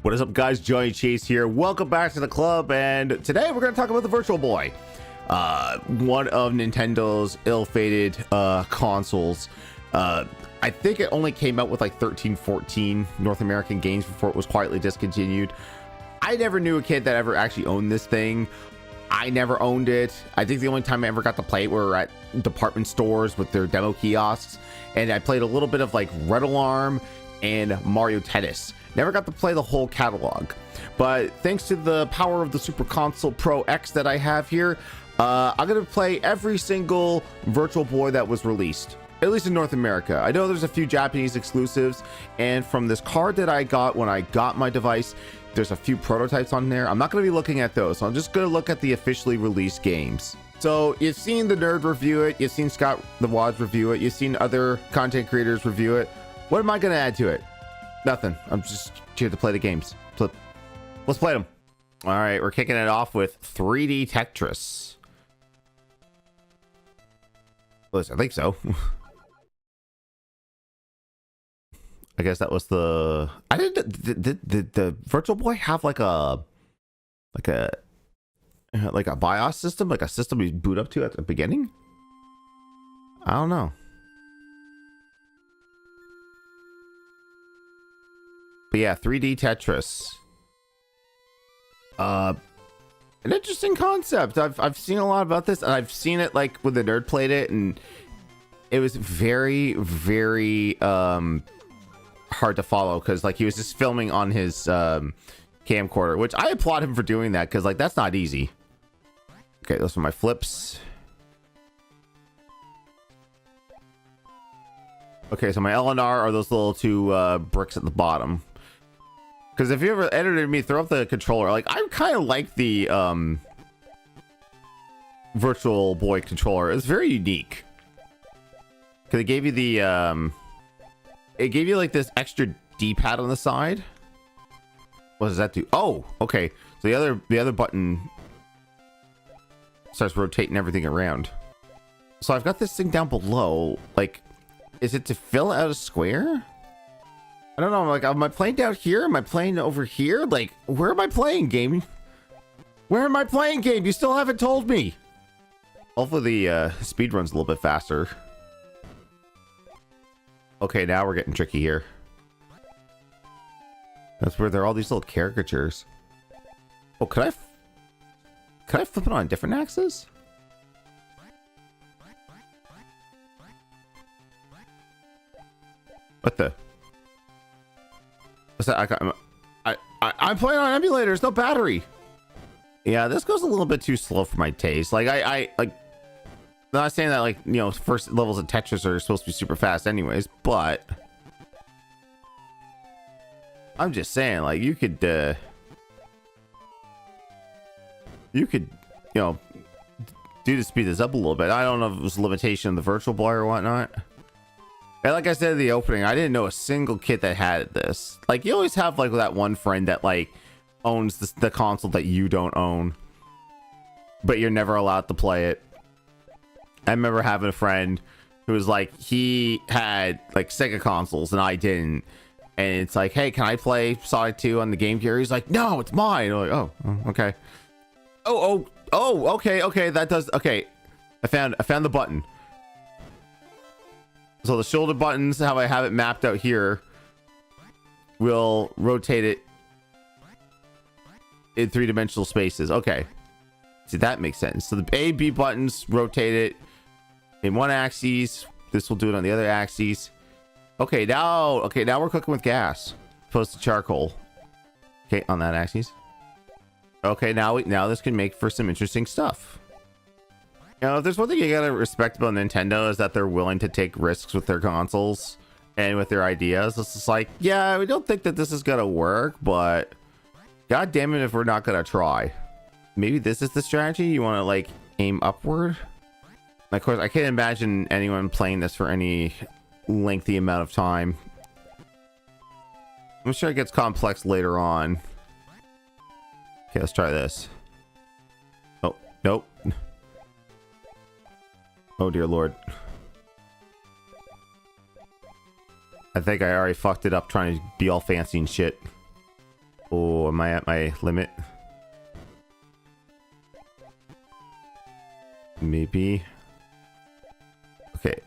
What is up, guys? Johnny Chase here. Welcome back to the club, and today we're going to talk about the Virtual Boy, one of Nintendo's ill-fated consoles. I think it only came out with like 13, 14 North American games before it was quietly discontinued. I never knew a kid that ever actually owned this thing. I never owned it. I think the only time I ever got to play it were at department stores with their demo kiosks, and I played a little bit of like Red Alarm and Mario Tennis. Never got to play the whole catalog, but thanks to the power of the Super Console Pro X that I have here, I'm gonna play every single Virtual Boy that was released, at least in North America. I know there's a few Japanese exclusives, and from this card that I got when I got my device, there's a few prototypes on there. I'm not going to be looking at those, so I'm just going to look at the officially released games. So you've seen the Nerd review it, you've seen Scott the Waz review it, you've seen other content creators review it. What am I going to add to it? Nothing. I'm just here to play the games. So let's play them. All right, we're kicking it off with 3D Tetris. Listen, I think so. I guess that was the. I didn't. Did the Virtual Boy have like a BIOS system, like a system you boot up to at the beginning? I don't know. But yeah, 3D Tetris. An interesting concept. I've seen a lot about this, and I've seen it like when the Nerd played it, and it was very, very hard to follow because like he was just filming on his camcorder, which I applaud him for doing that because like that's not easy. Okay, those are my flips. Okay, so my L and R are those little two bricks at the bottom. Because if you ever edited me, throw up the controller. Like I kind of like the Virtual Boy controller. It's very unique because it gave you the it gave you like this extra D-pad on the side. What does that do? Oh, okay. So the other button starts rotating everything around. So I've got this thing down below. Like, is it to fill out a square? I don't know. Like, am I playing down here? Am I playing over here? Like, where am I playing, game? Where am I playing, game? You still haven't told me. Hopefully the speed run's a little bit faster. Okay, now we're getting tricky here. That's where there are all these little caricatures. Oh, could I flip it on different axes? What the? What's that? I'm playing on emulator. There's no battery. Yeah, this goes a little bit too slow for my taste. Like I like. I'm not saying that like, you know, first levels of Tetris are supposed to be super fast anyways, but I'm just saying like you could you know, do to speed this up a little bit. I don't know if it was a limitation of the Virtual Boy or whatnot. And like I said in the opening, I didn't know a single kid that had this. Like you always have like that one friend that like owns the console that you don't own, but you're never allowed to play it. I remember having a friend who was like, he had like Sega consoles and I didn't. And it's like, hey, can I play Sonic 2 on the Game Gear? He's like, no, it's mine. I'm like, oh, okay. Oh, okay. That does. Okay. I found the button. So the shoulder buttons, how I have it mapped out here, will rotate it in three-dimensional spaces. Okay. See, that makes sense. So the A, B buttons rotate it in one axis. This will do it on the other axis. Okay, now we're cooking with gas opposed to charcoal. Okay, on that axis. Okay, now this can make for some interesting stuff. You know, if there's one thing you gotta respect about Nintendo is that they're willing to take risks with their consoles and with their ideas. It's just like, yeah, we don't think that this is gonna work, but god damn it if we're not gonna try. Maybe this is the strategy. You want to like aim upward. Of course, I can't imagine anyone playing this for any lengthy amount of time. I'm sure it gets complex later on. Okay, let's try this. Oh, nope. Oh dear lord. I think I already fucked it up trying to be all fancy and shit. Oh, am I at my limit? Maybe. Okay.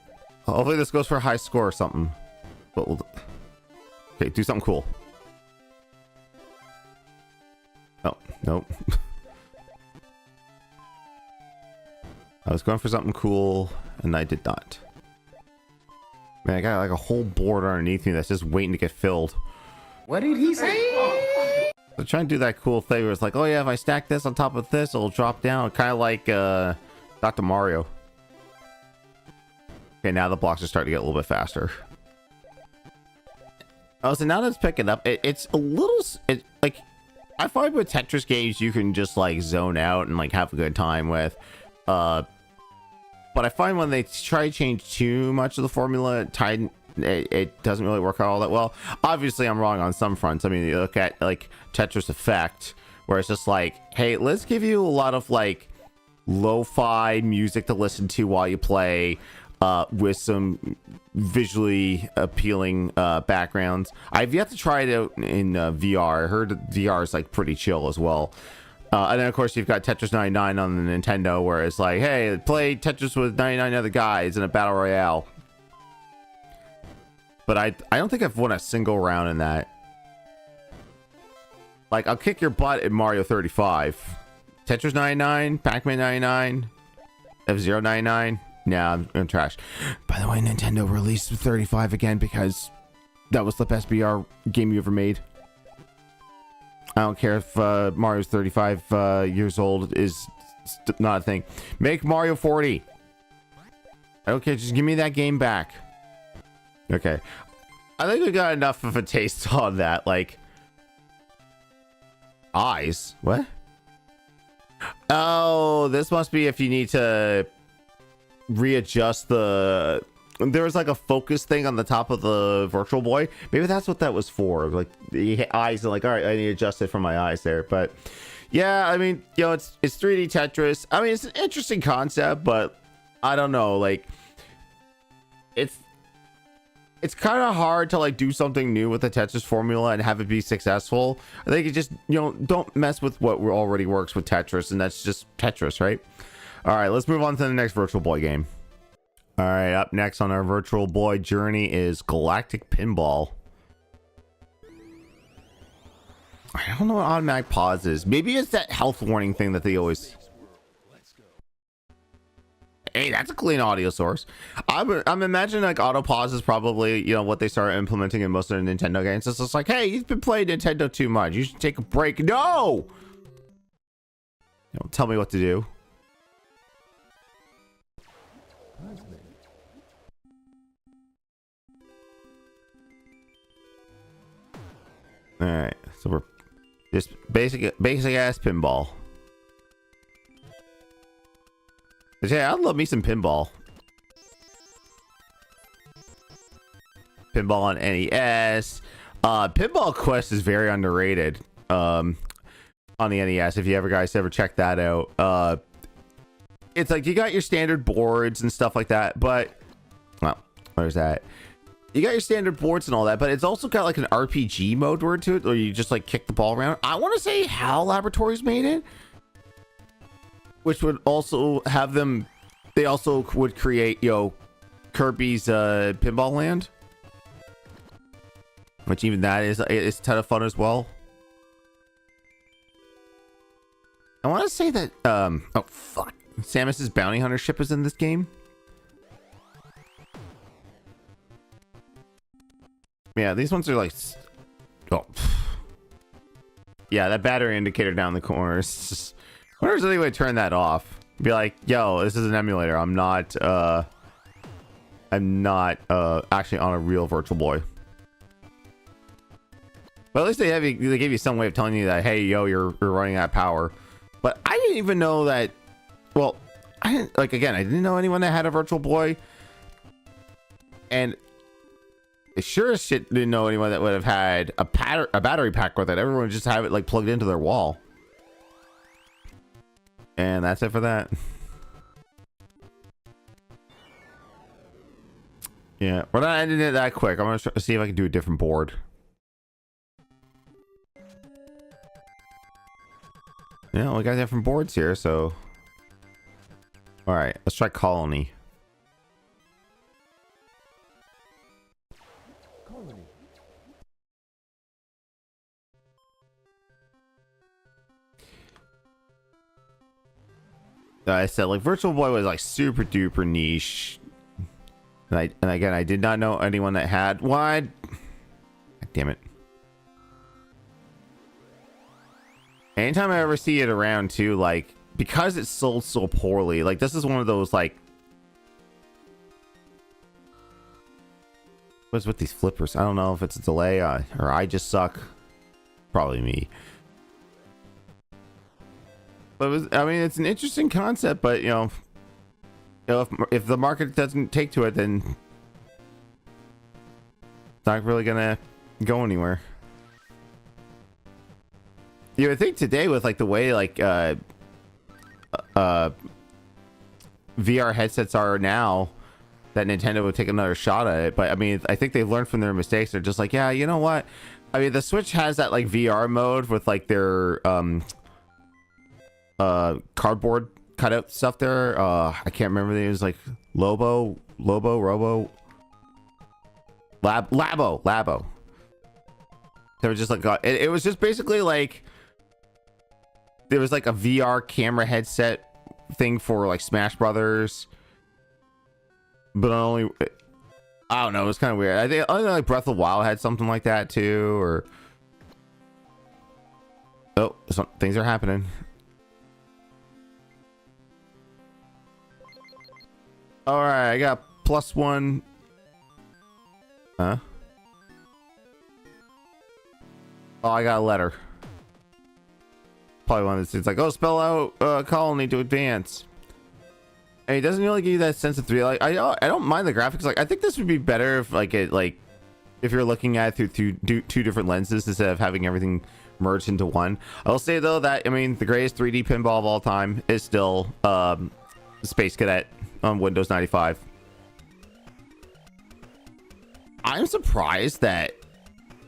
Hopefully this goes for a high score or something. But we'll... Okay, do something cool. Oh, nope. I was going for something cool, and I did not. Man, I got like a whole board underneath me that's just waiting to get filled. What did he say? So trying to do that cool thing where it's like, oh yeah, if I stack this on top of this, it'll drop down. Kind of like Dr. Mario. Okay, now the blocks are starting to get a little bit faster. Oh, so now that it's picking up, it's a little... like, I find with Tetris games, you can just like zone out and like have a good time with. But I find when they try to change too much of the formula, it doesn't really work out all that well. Obviously, I'm wrong on some fronts. I mean, you look at like Tetris Effect, where it's just like, hey, let's give you a lot of like lo-fi music to listen to while you play, with some visually appealing backgrounds. I've yet to try it out in VR. I heard VR is like pretty chill as well. And then of course you've got Tetris 99 on the Nintendo, where it's like, hey, play Tetris with 99 other guys in a battle royale. But I don't think I've won a single round in that. Like, I'll kick your butt in Mario 35. Tetris 99, Pac-Man 99, F-Zero 99. Nah, I'm trash. By the way, Nintendo released 35 again because that was the best VR game you ever made. I don't care if Mario's 35 years old is not a thing. Make Mario 40. Okay, just give me that game back. Okay. I think we got enough of a taste on that. Like, eyes. What? Oh, this must be if you need to readjust the... There was like a focus thing on the top of the Virtual Boy. Maybe that's what that was for. Like the eyes are like, all right, I need to adjust it for my eyes there. But yeah, I mean, you know, it's 3D Tetris. I mean, it's an interesting concept, but I don't know. Like, it's kind of hard to like do something new with the Tetris formula and have it be successful. I think it just, you know, don't mess with what already works with Tetris, and that's just Tetris, right? All right, let's move on to the next Virtual Boy game. All right, up next on our Virtual Boy journey is Galactic Pinball. I don't know what automatic pause is. Maybe it's that health warning thing that they always... Hey, that's a clean audio source. I'm imagining like auto pause is probably, you know, what they start implementing in most of the Nintendo games. It's just like, hey, you've been playing Nintendo too much. You should take a break. No! Don't tell me what to do. All right, so we're just basic ass pinball. But yeah, I'd love me some pinball. Pinball on NES. Pinball Quest is very underrated. On the NES, if you guys ever check that out. It's like you got your standard boards and stuff like that, but well, where's that? You got your standard boards and all that, but it's also got like an RPG mode to it, where you just like kick the ball around. I want to say HAL Laboratories made it, which would also have them. They also would create, you know, Kirby's Pinball Land, which even that is a ton of fun as well. I want to say that oh fuck, Samus's Bounty Hunter ship is in this game. Yeah, these ones are like, oh, yeah, that battery indicator down the corner. Just, wonder if there's any way to turn that off. Be like, yo, this is an emulator. I'm not actually on a real Virtual Boy. But at least they gave you some way of telling you that, hey, yo, you're running out of power. But I didn't even know that. Well, I didn't, like, again, I didn't know anyone that had a Virtual Boy, and sure as shit didn't know anyone that would have had a battery pack with it. Everyone would just have it like plugged into their wall. And that's it for that. Yeah, we're not ending it that quick. I'm gonna see if I can do a different board. Yeah, we got different boards here, so. All right, let's try Colony. I said like Virtual Boy was like super duper niche, and again I did not know anyone that had one. God damn it! Anytime I ever see it around too, like because it's sold so poorly, like this is one of those like. What's with these flippers? I don't know if it's a delay or I just suck. Probably me. But it was, I mean, it's an interesting concept, but you know if the market doesn't take to it, then it's not really gonna go anywhere. You would think today with like the way like VR headsets are now, that Nintendo would take another shot at it. But I mean, I think they've learned from their mistakes. They're just like, yeah, you know what? I mean, the Switch has that like VR mode with like their cardboard cutout stuff there. I can't remember the names, like Labo, Robo, Labo. They were just like it was just basically like there was like a VR camera headset thing for like Smash Brothers, but only I don't know. It was kind of weird. I think like Breath of the Wild had something like that too, or oh, some things are happening. All right, I got +1. Huh? Oh, I got a letter. Probably one of those things like, oh, spell out colony to advance. And it doesn't really give you that sense of 3. Like, I don't mind the graphics. Like, I think this would be better if like if you're looking at it through two different lenses instead of having everything merged into one. I'll say though that I mean the greatest 3D pinball of all time is still Space Cadet on Windows 95. I'm surprised that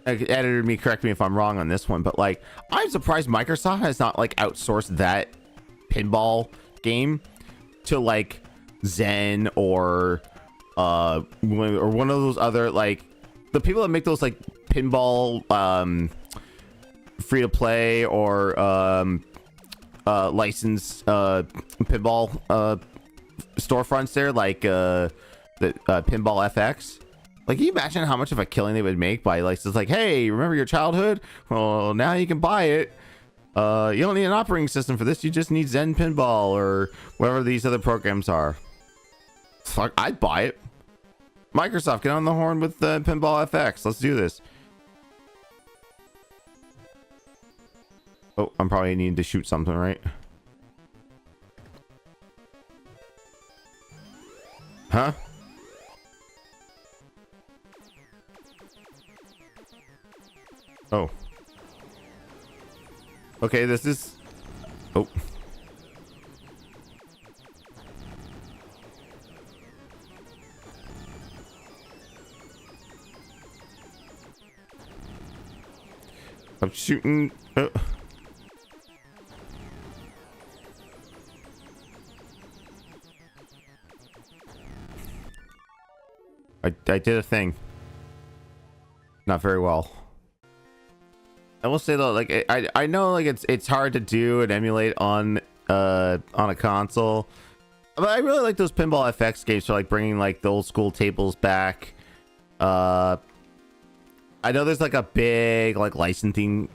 editor me correct me if I'm wrong on this one, but like I'm surprised Microsoft has not like outsourced that pinball game to like Zen or one of those other like the people that make those like pinball free to play or licensed pinball storefronts there, like the Pinball FX. Like, can you imagine how much of a killing they would make by like just like, hey, remember your childhood? Well, now you can buy it. You don't need an operating system for this. You just need Zen Pinball or whatever these other programs are. Fuck, I'd buy it. Microsoft, get on the horn with the Pinball FX. Let's do this. Oh, I'm probably needing to shoot something, right? Huh? Oh. Okay, this is... Oh. I'm shooting... I did a thing. Not very well. I will say though, like I know like it's hard to do and emulate on a console, but I really like those Pinball FX games for like bringing like the old school tables back. I know there's like a big like licensing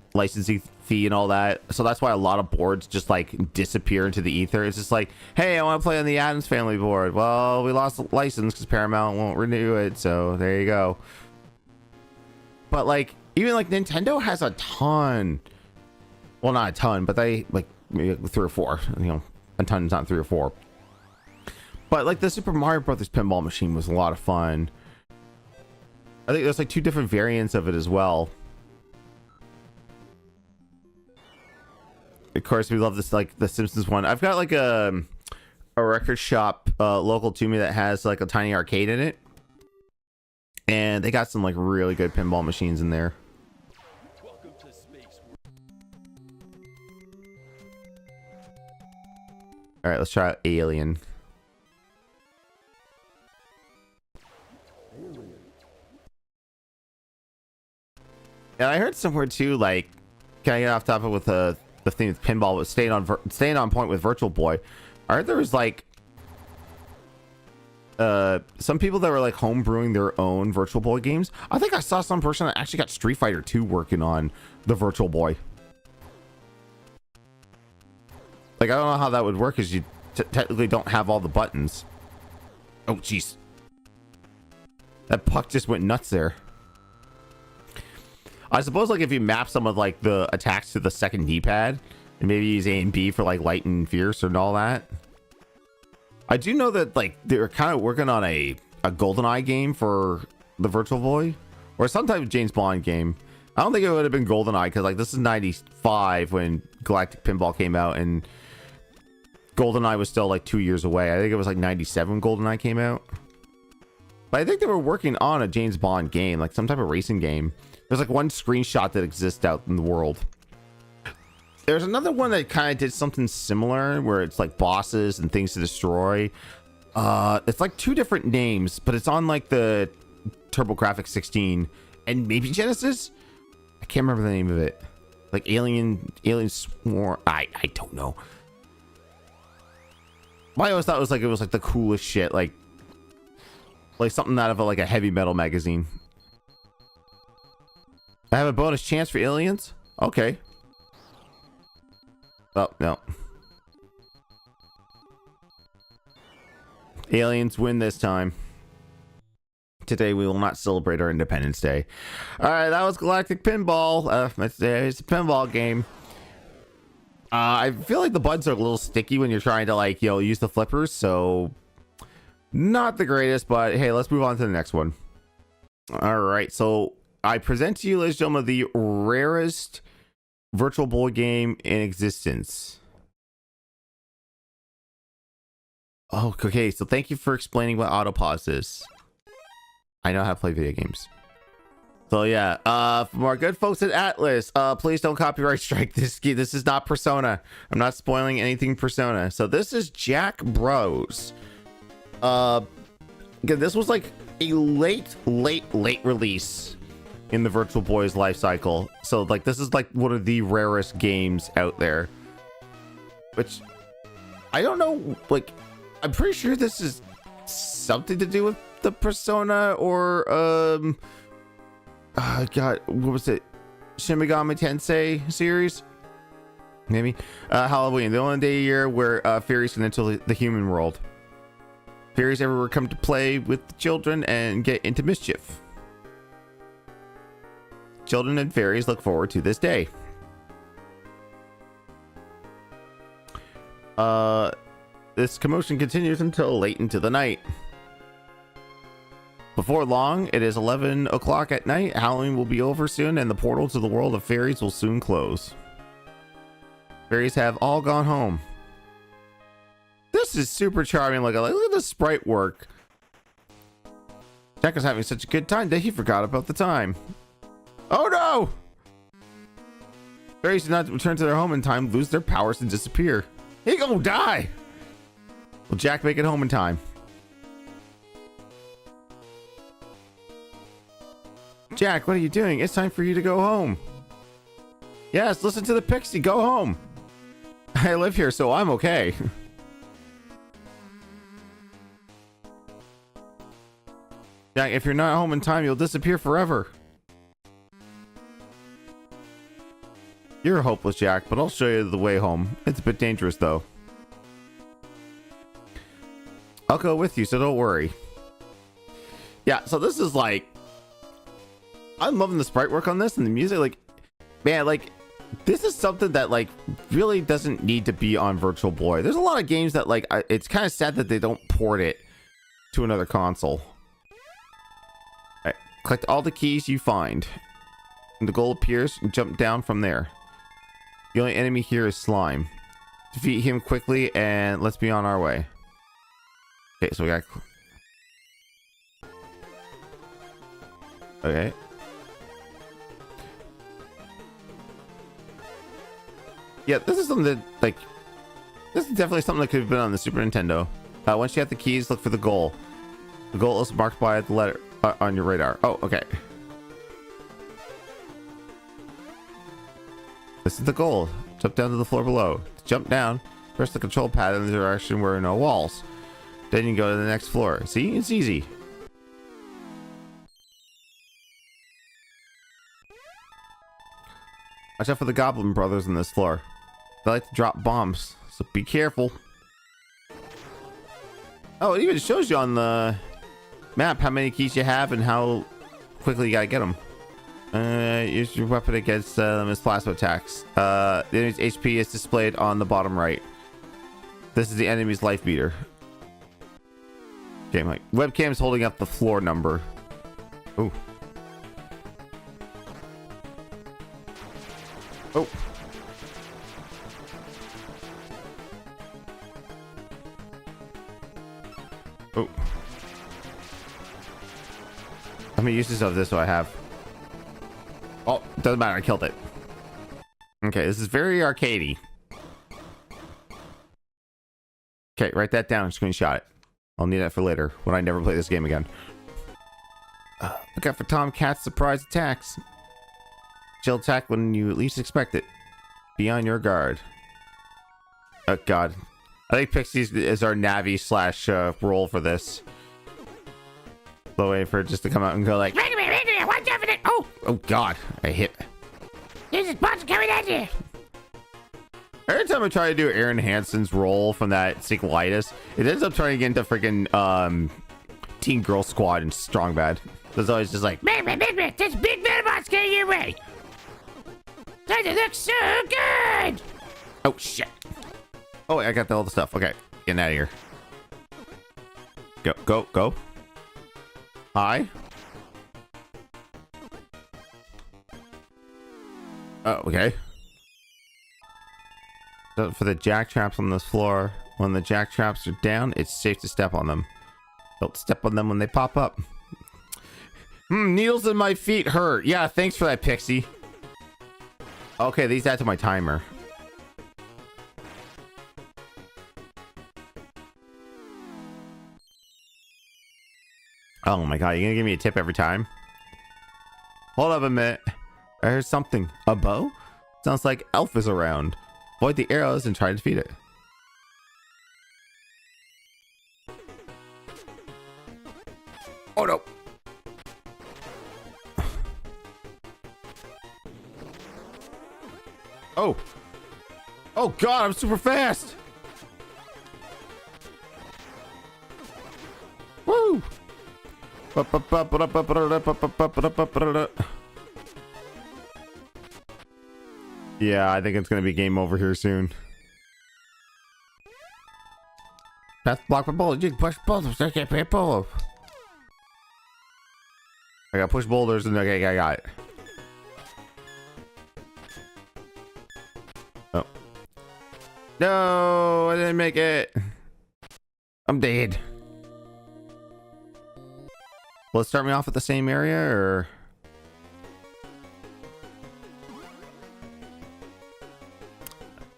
fee and all that, so that's why a lot of boards just like disappear into the ether. It's just like, hey, I want to play on the Addams Family board. Well, we lost the license because Paramount won't renew it, so there you go. But like even like Nintendo has a ton, well, not a ton, but they like maybe 3 or 4, you know, a ton is not 3 or 4, but like the Super Mario Brothers pinball machine was a lot of fun. I think there's like 2 different variants of it as well. Of course, we love this, like the Simpsons one. I've got like a record shop local to me that has like a tiny arcade in it, and they got some like really good pinball machines in there. All right, let's try out Alien. And I heard somewhere too, like, kind of get off topic with the thing with pinball, but staying on point with Virtual Boy. I heard there was like some people that were like homebrewing their own Virtual Boy games. I think I saw some person that actually got Street Fighter 2 working on the Virtual Boy. Like, I don't know how that would work, because you technically don't have all the buttons. Oh, jeez. That puck just went nuts there. I suppose, like, if you map some of, like, the attacks to the second D-pad, and maybe use A and B for, like, light and fierce and all that. I do know that, like, they're kind of working on a GoldenEye game for the Virtual Boy, or some type of James Bond game. I don't think it would have been GoldenEye, because, like, this is 95 when Galactic Pinball came out, and GoldenEye was still, like, 2 years away. I think it was, like, 97 when GoldenEye came out. But I think they were working on a James Bond game, like some type of racing game. There's, like, one screenshot that exists out in the world. There's another one that kind of did something similar, where it's, like, bosses and things to destroy. It's, like, 2 different names, but it's on, like, the TurboGrafx 16 and maybe Genesis? I can't remember the name of it. Like Alien Swarm. I don't know. I always thought it was like the coolest shit, like something out of like a heavy metal magazine. I have a bonus chance for aliens. Okay. Oh no. Aliens win this time. Today we will not celebrate our Independence Day. All right, that was Galactic Pinball. It's a pinball game. I feel like the buttons are a little sticky when you're trying to, like, use the flippers, so not the greatest, but hey, let's move on to the next one. All right, so I present to you, ladies and gentlemen, the rarest Virtual Boy game in existence. Oh, okay, so thank you for explaining what autopause is. I know how to play video games. So yeah, from our good folks at Atlas, please don't copyright strike this game. This is not Persona. I'm not spoiling anything Persona. So this is Jack Bros. Again, this was like a late release in the Virtual Boy's life cycle. So like this is like one of the rarest games out there. Which I don't know, like I'm pretty sure this is something to do with the Persona or God, what was it? Shin Megami Tensei series? Maybe. Halloween, the only day a year where fairies can enter the human world. Fairies everywhere come to play with the children and get into mischief. Children and fairies look forward to this day. This commotion continues until late into the night. Before long, it is 11 o'clock at night. Halloween will be over soon, and the portal to the world of fairies will soon close. Fairies have all gone home. This is super charming. Look at the sprite work. Jack is having such a good time that he forgot about the time. Oh no! Fairies do not return to their home in time, lose their powers, and disappear. He gonna die! Will Jack make it home in time? Jack, what are you doing? It's time for you to go home. Yes, listen to the pixie. Go home. I live here, so I'm okay. Jack, if you're not home in time, you'll disappear forever. You're hopeless, Jack, but I'll show you the way home. It's a bit dangerous, though. I'll go with you, so don't worry. Yeah, so this is like... I'm loving the sprite work on this and the music. Like, man, like, this is something that, like, really doesn't need to be on Virtual Boy. There's a lot of games that, like, it's kind of sad that they don't port it to another console. All right, collect all the keys you find. And the goal appears and jump down from there. The only enemy here is Slime. Defeat him quickly and let's be on our way. Okay, so we got... Okay. Yeah, this is something that, like, This is definitely something that could have been on the Super Nintendo. Once you have the keys, look for the goal. The goal is marked by the letter on your radar. Oh, okay. This is the goal. Jump down to the floor below. To jump down, press the control pad in the direction where there are no walls. Then you can go to the next floor. See? It's easy. Watch out for the Goblin Brothers on this floor. They like to drop bombs, so be careful. Oh, it even shows you on the map how many keys you have and how quickly you gotta get them. Use your weapon against them as plasma attacks. The enemy's HP is displayed on the bottom right. This is the enemy's life meter. Okay, my webcam's holding up the floor number. Ooh. Oh. Oh. How many uses of this do I have? Oh, doesn't matter. I killed it. Okay, this is very arcadey. Okay, write that down. Screenshot it. I'll need that for later when I never play this game again. Look out for Tomcat's surprise attacks. She'll attack when you least expect it. Be on your guard. Oh god. I think Pixie's is our Navi slash role for this. Slow waiting for it just to come out and go like, Make me, watch out for that. Oh, oh god, I hit. there's a bunch coming at you. Every time I try to do Aaron Hansen's role from that Sequelitis, it ends up turning into freaking Teen Girl Squad and Strong Bad. It's always just like, Make me, this big Metabot's getting your way. Doesn't look so good. oh shit. Oh wait, I got all the stuff. Okay, getting out of here. Go. Hi. Oh, okay. So for the jack traps on this floor, when the jack traps are down, it's safe to step on them. Don't step on them when they pop up. Needles in my feet hurt. Yeah, thanks for that, Pixie. Okay, these add to my timer. Oh my god, you're gonna give me a tip every time? Hold up a minute. I heard something. A bow? Sounds like Elf is around. Avoid the arrows and try to defeat it. Oh no! Oh! Oh god, I'm super fast! Woo! Yeah, I think it's gonna be game over here soon. Path block by bullet. You can push boulders. Okay, people. I got push boulders and okay, I got it. Oh. No, I didn't make it. I'm dead. Will it start me off at the same area or?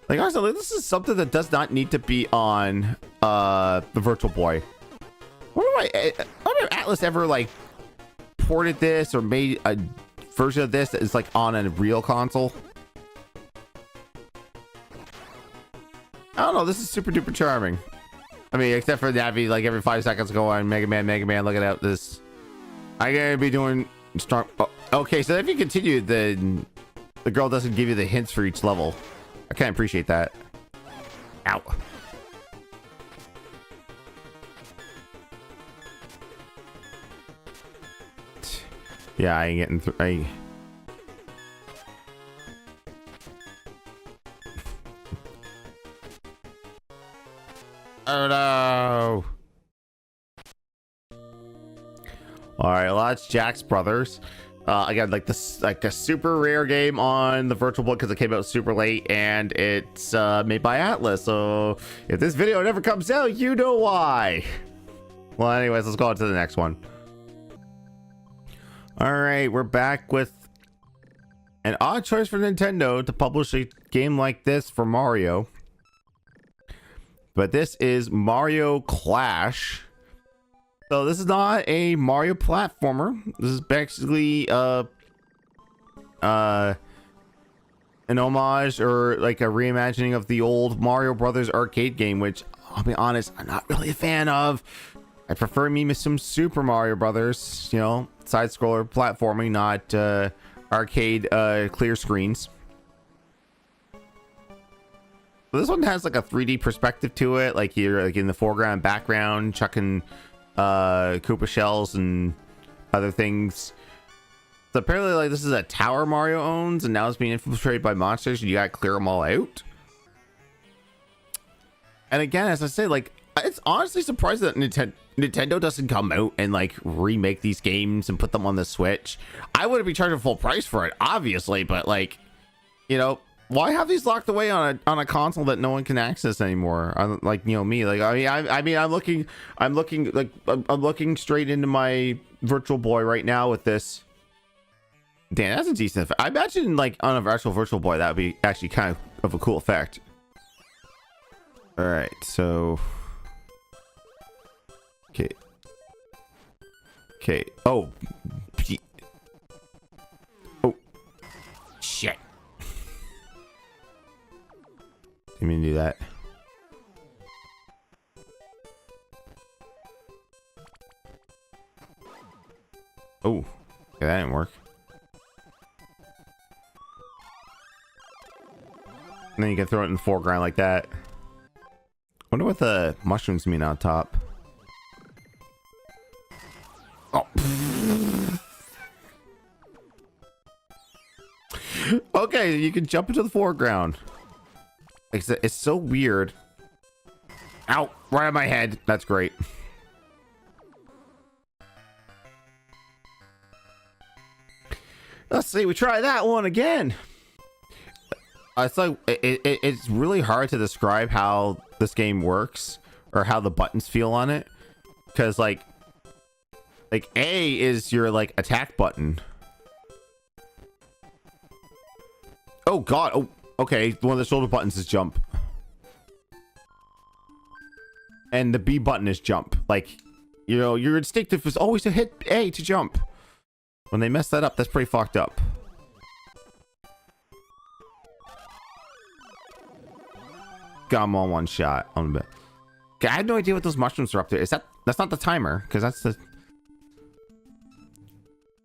Like honestly, this is something that does not need to be on the Virtual Boy. I wonder if Atlas ever like ported this or made a version of this that is like on a real console. I don't know. This is super duper charming. I mean, except for Navi, like every 5 seconds go on Mega Man, look at this. I gotta be doing strong. Oh, okay, so if you continue, then the girl doesn't give you the hints for each level. I can't appreciate that. Ow. Yeah, I ain't getting through. Oh no. All right, well that's Jack's Brothers. Again, like this, like a super rare game on the Virtual Boy because it came out super late, and it's made by Atlas. So if this video never comes out, you know why. Well, anyways, let's go on to the next one. All right, we're back with an odd choice for Nintendo to publish a game like this for Mario. but this is Mario Clash. So this is not a Mario platformer. This is basically an homage or like a reimagining of the old Mario Brothers arcade game, which I'll be honest, I'm not really a fan of. I prefer me some Super Mario Brothers, you know, side scroller platforming, not arcade clear screens. But this one has like a 3D perspective to it, like you're like in the foreground, background, chucking Koopa shells and other things. So apparently, like, this is a tower Mario owns, and now it's being infiltrated by monsters, and you gotta clear them all out. And again, as I say, like, it's honestly surprising that Nintendo doesn't come out and like remake these games and put them on the Switch. I wouldn't be charging full price for it, obviously, but like, you know, why have these locked away on a console that no one can access anymore? Like, you know, me, like, I'm looking straight into my Virtual Boy right now with this. Damn, that's a decent effect. I imagine like on a actual Virtual Boy that would be actually kind of a cool effect. All right, so okay. Oh Shit. Didn't mean to do that. Oh, okay, that didn't work. And then you can throw it in the foreground like that. Wonder what the mushrooms mean on top. Oh. Okay, you can jump into the foreground. It's so weird. Ow, right on my head. That's great. Let's see, we try that one again. It's like it's really hard to describe how this game works or how the buttons feel on it, because like A is your like attack button. Oh god. Oh, okay, one of the shoulder buttons is jump, and the B button is jump. Like, you know, your instinctive is always to hit A to jump. When they mess that up, that's pretty fucked up. Got him on one shot. On a bit. Okay, I had no idea what those mushrooms are up to. That's not the timer, because that's the.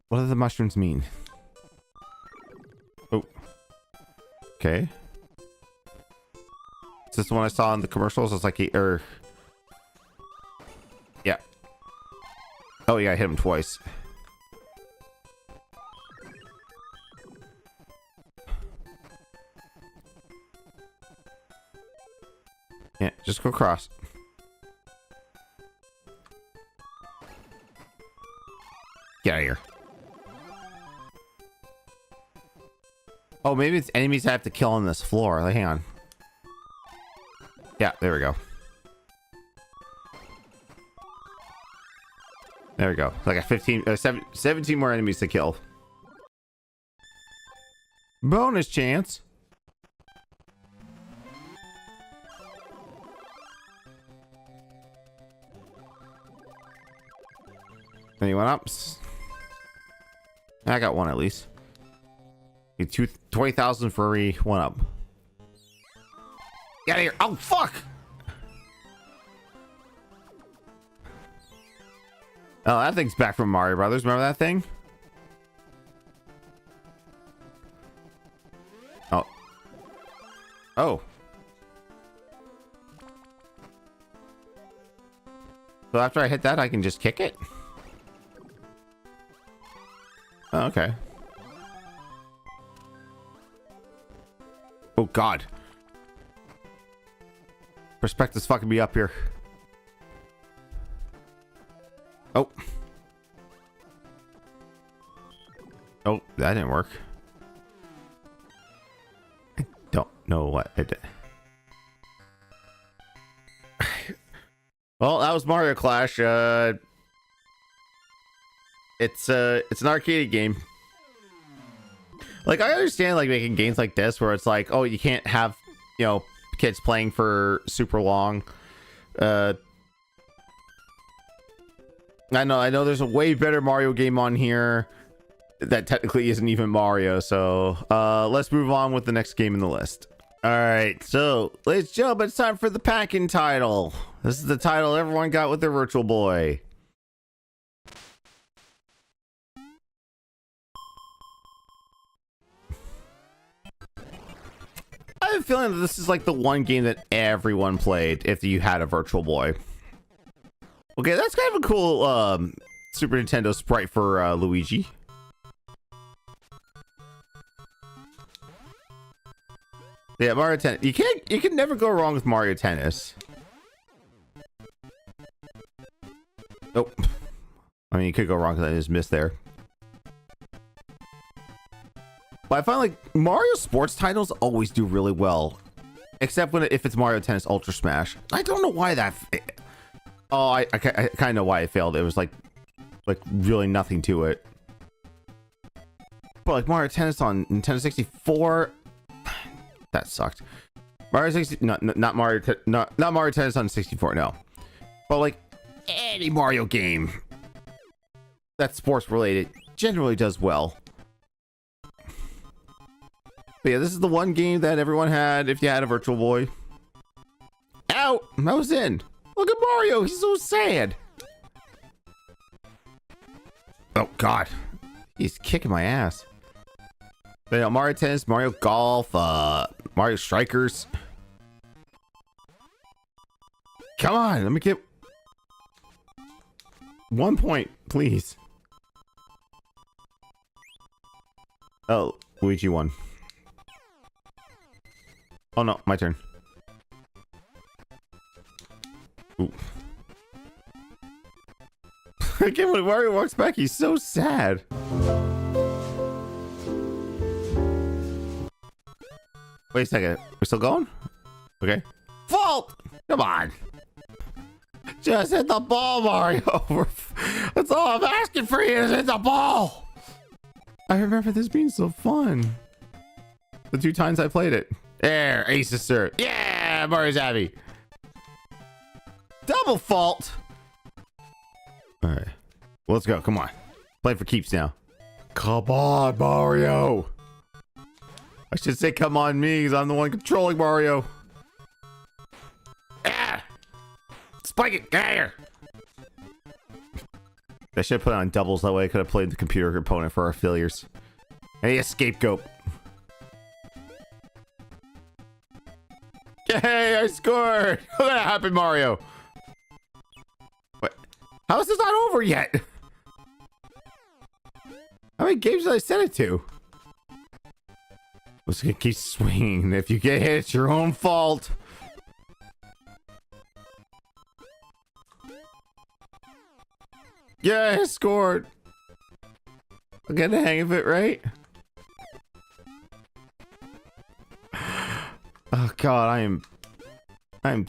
What do the mushrooms mean? Oh. Okay. Is this the one I saw in the commercials? It's like yeah. Oh yeah, I hit him twice. Yeah, just go across. Get out of here. Oh, maybe it's enemies I have to kill on this floor. Like, hang on. Yeah, there we go. There we go. Like a 17 more enemies to kill. Bonus chance. Anyone up? I got one at least. Get 20,000 for every one up. Get out of here! Oh fuck! Oh, that thing's back from Mario Brothers. Remember that thing? Oh. Oh. So after I hit that, I can just kick it? Oh, okay. Oh god. Perspective's fucking me up here. Oh. Oh, that didn't work. I don't know what it did. Well, that was Mario Clash. It's an arcade game. Like, I understand like making games like this where it's like, oh, you can't have, you know, kids playing for super long, I know there's a way better Mario game on here that technically isn't even Mario, so let's move on with the next game in the list. All right, so ladies and gentlemen, it's time for the packing title. This is the title everyone got with their Virtual Boy. I have a feeling that this is like the one game that everyone played if you had a Virtual Boy. Okay, that's kind of a cool Super Nintendo sprite for Luigi. Yeah, Mario Tennis. You can never go wrong with Mario Tennis. Nope. I mean, you could go wrong because I just missed there. But I find like Mario sports titles always do really well, except if it's Mario Tennis Ultra Smash. I don't know why that. Oh, I kind of know why it failed. It was like really nothing to it. But like Mario Tennis on Nintendo 64. That sucked. Mario 60, not Mario Tennis on 64, no. But like any Mario game that's sports related generally does well. But yeah, this is the one game that everyone had if you had a Virtual Boy. Ow! I was in. Look at Mario, he's so sad. Oh God, he's kicking my ass. But, you know, Mario Tennis, Mario Golf, Mario Strikers. Come on, let me get 1 point, please. Oh, Luigi won. Oh no, my turn. Ooh. Again, when Mario walks back, he's so sad. Wait a second. We're still going? Okay. Fault! Come on. Just hit the ball, Mario. That's all I'm asking for you is hit the ball. I remember this being so fun. The 2 times I played it. There, ace sir. Yeah, Mario's happy. Double fault. All right. Well, let's go. Come on. Play for keeps now. Come on, Mario. I should say come on me because I'm the one controlling Mario. Ah! Spike it, get here! I should have put it on doubles, that way I could have played the computer component for our failures. Hey, a scapegoat. Yay, I scored! Look at that happy Mario! What? How is this not over yet? How many games did I send it to? Let's keep swinging. If you get hit, it's your own fault. Yeah, I scored. I'll get the hang of it, right? Oh God, I'm.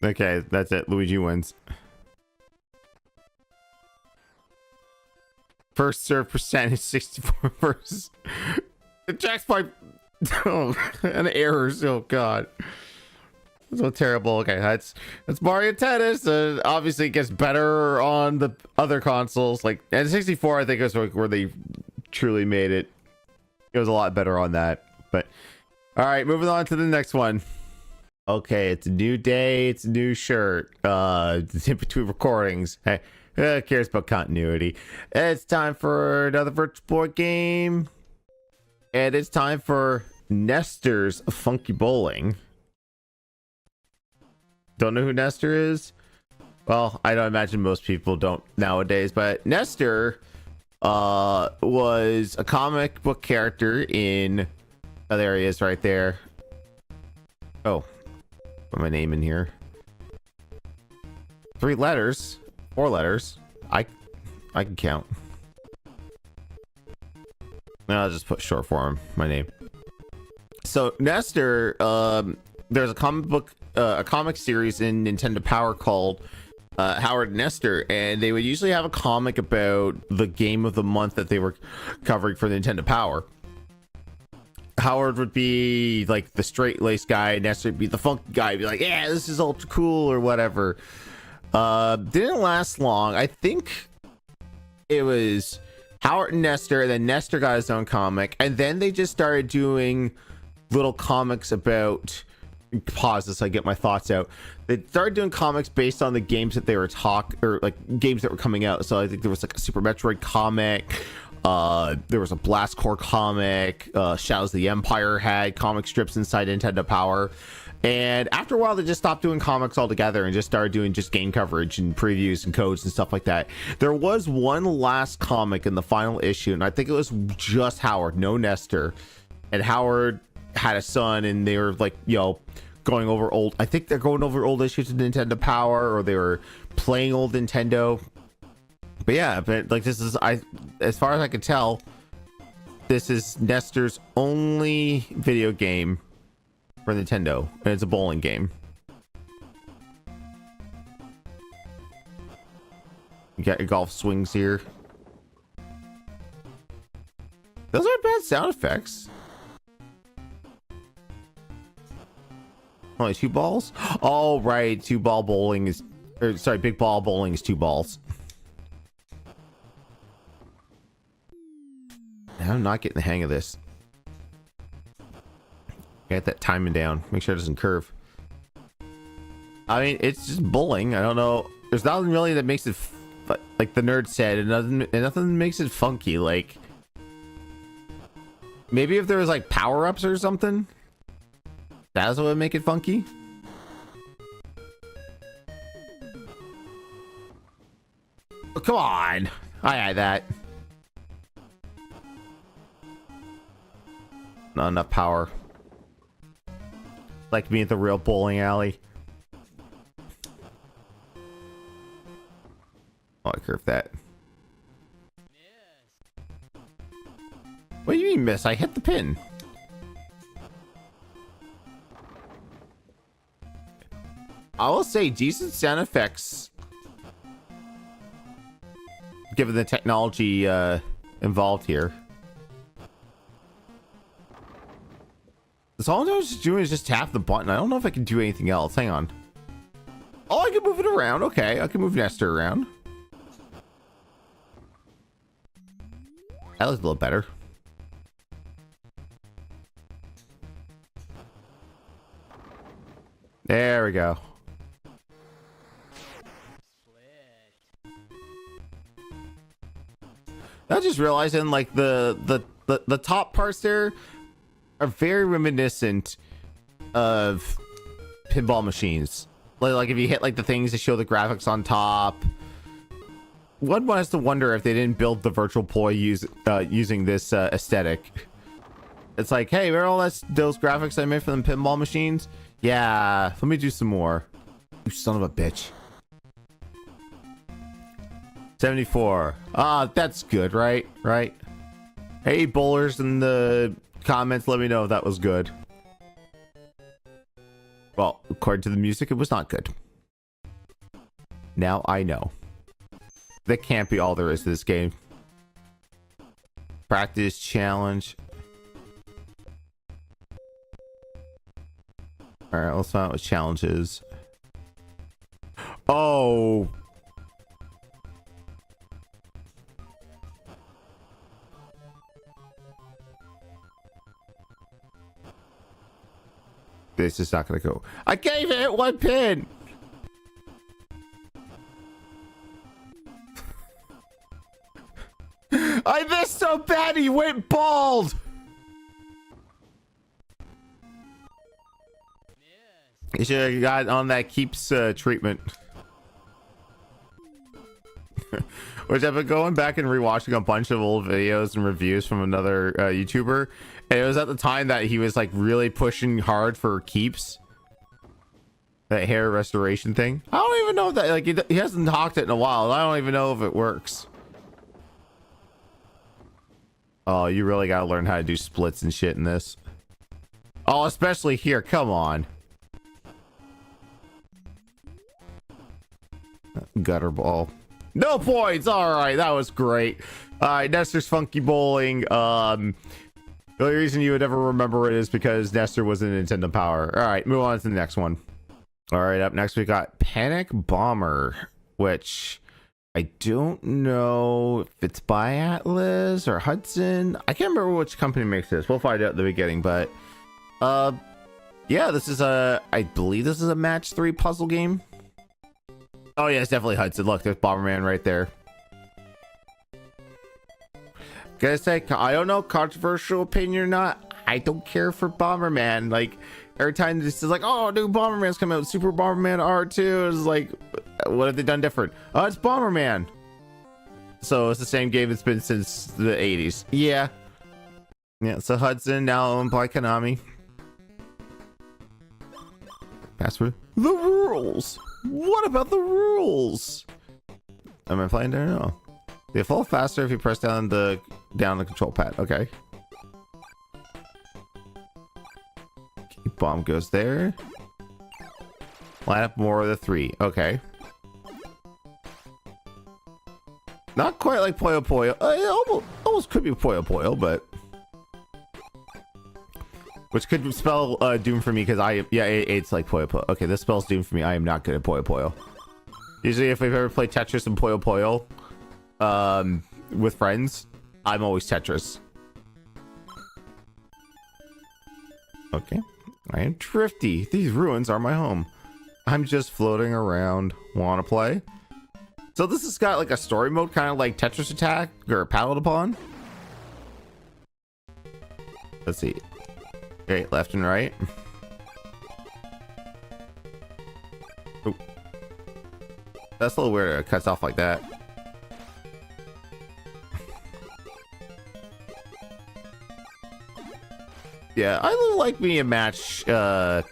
Okay, that's it. Luigi wins. First serve percentage 64 versus ejects by an error. Oh God, so terrible. Okay, that's Mario Tennis. Obviously, it gets better on the other consoles. Like and 64, I think is where they truly made it. It was a lot better on that. But all right, moving on to the next one. Okay, it's a new day. It's a new shirt. It's in between recordings. Hey. Who cares about continuity? It's time for another Virtual Boy game. And it's time for Nestor's Funky Bowling. Don't know who Nestor is? Well, I don't imagine most people don't nowadays, but Nestor was a comic book character in... Oh, there he is right there. Oh, put my name in here. 3 letters. 4 letters. I can count. I'll just put short form, my name. So Nestor, there's a comic book, a comic series in Nintendo Power called Howard Nestor, and they would usually have a comic about the game of the month that they were covering for Nintendo Power. Howard would be like the straight laced guy, Nestor would be the funky guy, be like, yeah, this is ultra cool or whatever. Didn't last long. I think it was Howard and Nestor, and then Nestor got his own comic, and then they just started doing little comics about, pause this, I get my thoughts out. They started doing comics based on the games that they were or like games that were coming out. So I think there was like a Super Metroid comic, there was a Blast Corps comic, Shadows of the Empire had comic strips inside Nintendo Power. And after a while, they just stopped doing comics altogether and just started doing just game coverage and previews and codes and stuff like that. There was one last comic in the final issue, and I think it was just Howard, no Nestor. And Howard had a son, and they were like, you know, going over old, I think they're going over old issues of Nintendo Power, or they were playing old Nintendo. But yeah, but like this is, as far as I can tell, this is Nestor's only video game for Nintendo, and it's a bowling game. You got your golf swings here. Those aren't bad sound effects. Only 2 balls? Oh, right. 2 ball bowling is, or sorry, big ball bowling is 2 balls. I'm not getting the hang of this. Get that timing down. Make sure it doesn't curve. I mean, it's just bowling. I don't know. There's nothing really that makes it, like the nerd said, and nothing makes it funky. Like, maybe if there was like power-ups or something, that's what would make it funky. Oh, come on. I had that. Not enough power. Like me at the real bowling alley. Oh, I curved that. What do you mean miss? I hit the pin. I will say decent sound effects, given the technology involved here. So all I was just doing is just tap the button. I don't know if I can do anything else. Hang on. Oh, I can move it around. Okay, I can move Nestor around. That looks a little better. There we go. I just realizing like the top parts there are very reminiscent of pinball machines. Like if you hit like the things that show the graphics on top, one has to wonder if they didn't build the virtual boy using this aesthetic. It's like, hey, remember all those graphics I made for them pinball machines? Yeah, let me do some more. You son of a bitch. 74. Ah, that's good, right? Right. Hey, bowlers in the comments, let me know if that was good. Well, according to the music, it was not good. Now I know. That can't be all there is to this game. Practice challenge. Alright, let's find out what challenges. Oh. This is not gonna go. I gave it 1 pin. I missed so bad he went bald. You should have got on that keeps treatment. Which I've been going back and rewatching a bunch of old videos and reviews from another YouTuber, and it was at the time that he was like really pushing hard for keeps, that hair restoration thing. I don't even know if that, like, he hasn't talked it in a while. I don't even know if it works. Oh, you really gotta learn how to do splits and shit in this. Oh, especially here. Come on. Gutter ball. No points. All right, that was great. All right, Nestor's Funky Bowling. The only reason you would ever remember it is because Nestor was in Nintendo Power. All right, move on to the next one. All right, up next we got Panic Bomber, which I don't know if it's by Atlas or Hudson. I can't remember which company makes this. We'll find out at the beginning, but yeah, this is I believe this is a match 3 puzzle game. Oh yeah, it's definitely Hudson. Look, there's Bomberman right there. Gotta say, I don't know, controversial opinion or not, I don't care for Bomberman. Like, every time this is like, oh, new Bomberman's coming out, Super Bomberman R2 is like, what have they done different? Oh, it's Bomberman. So it's the same game it's been since the 80s. Yeah. Yeah, so Hudson, now owned by Konami. Password. The rules. What about the rules? Am I playing? I don't know. They fall faster if you press down the control pad. Okay. Bomb goes there. Line up more of the 3. Okay. Not quite like Puyo Puyo. It almost could be Puyo Puyo, but which could spell doom for me because it's like Puyo Puyo. Okay, this spells doom for me. I am not good at Puyo Puyo. Usually, if we've ever played Tetris and Puyo Puyo with friends, I'm always Tetris. Okay. I am thrifty. These ruins are my home. I'm just floating around. Want to play? So this has got like a story mode, kind of like Tetris Attack or Paddled Upon. Let's see. Okay, left and right. Ooh. That's a little weird. It cuts off like that. Yeah, I like me a match 3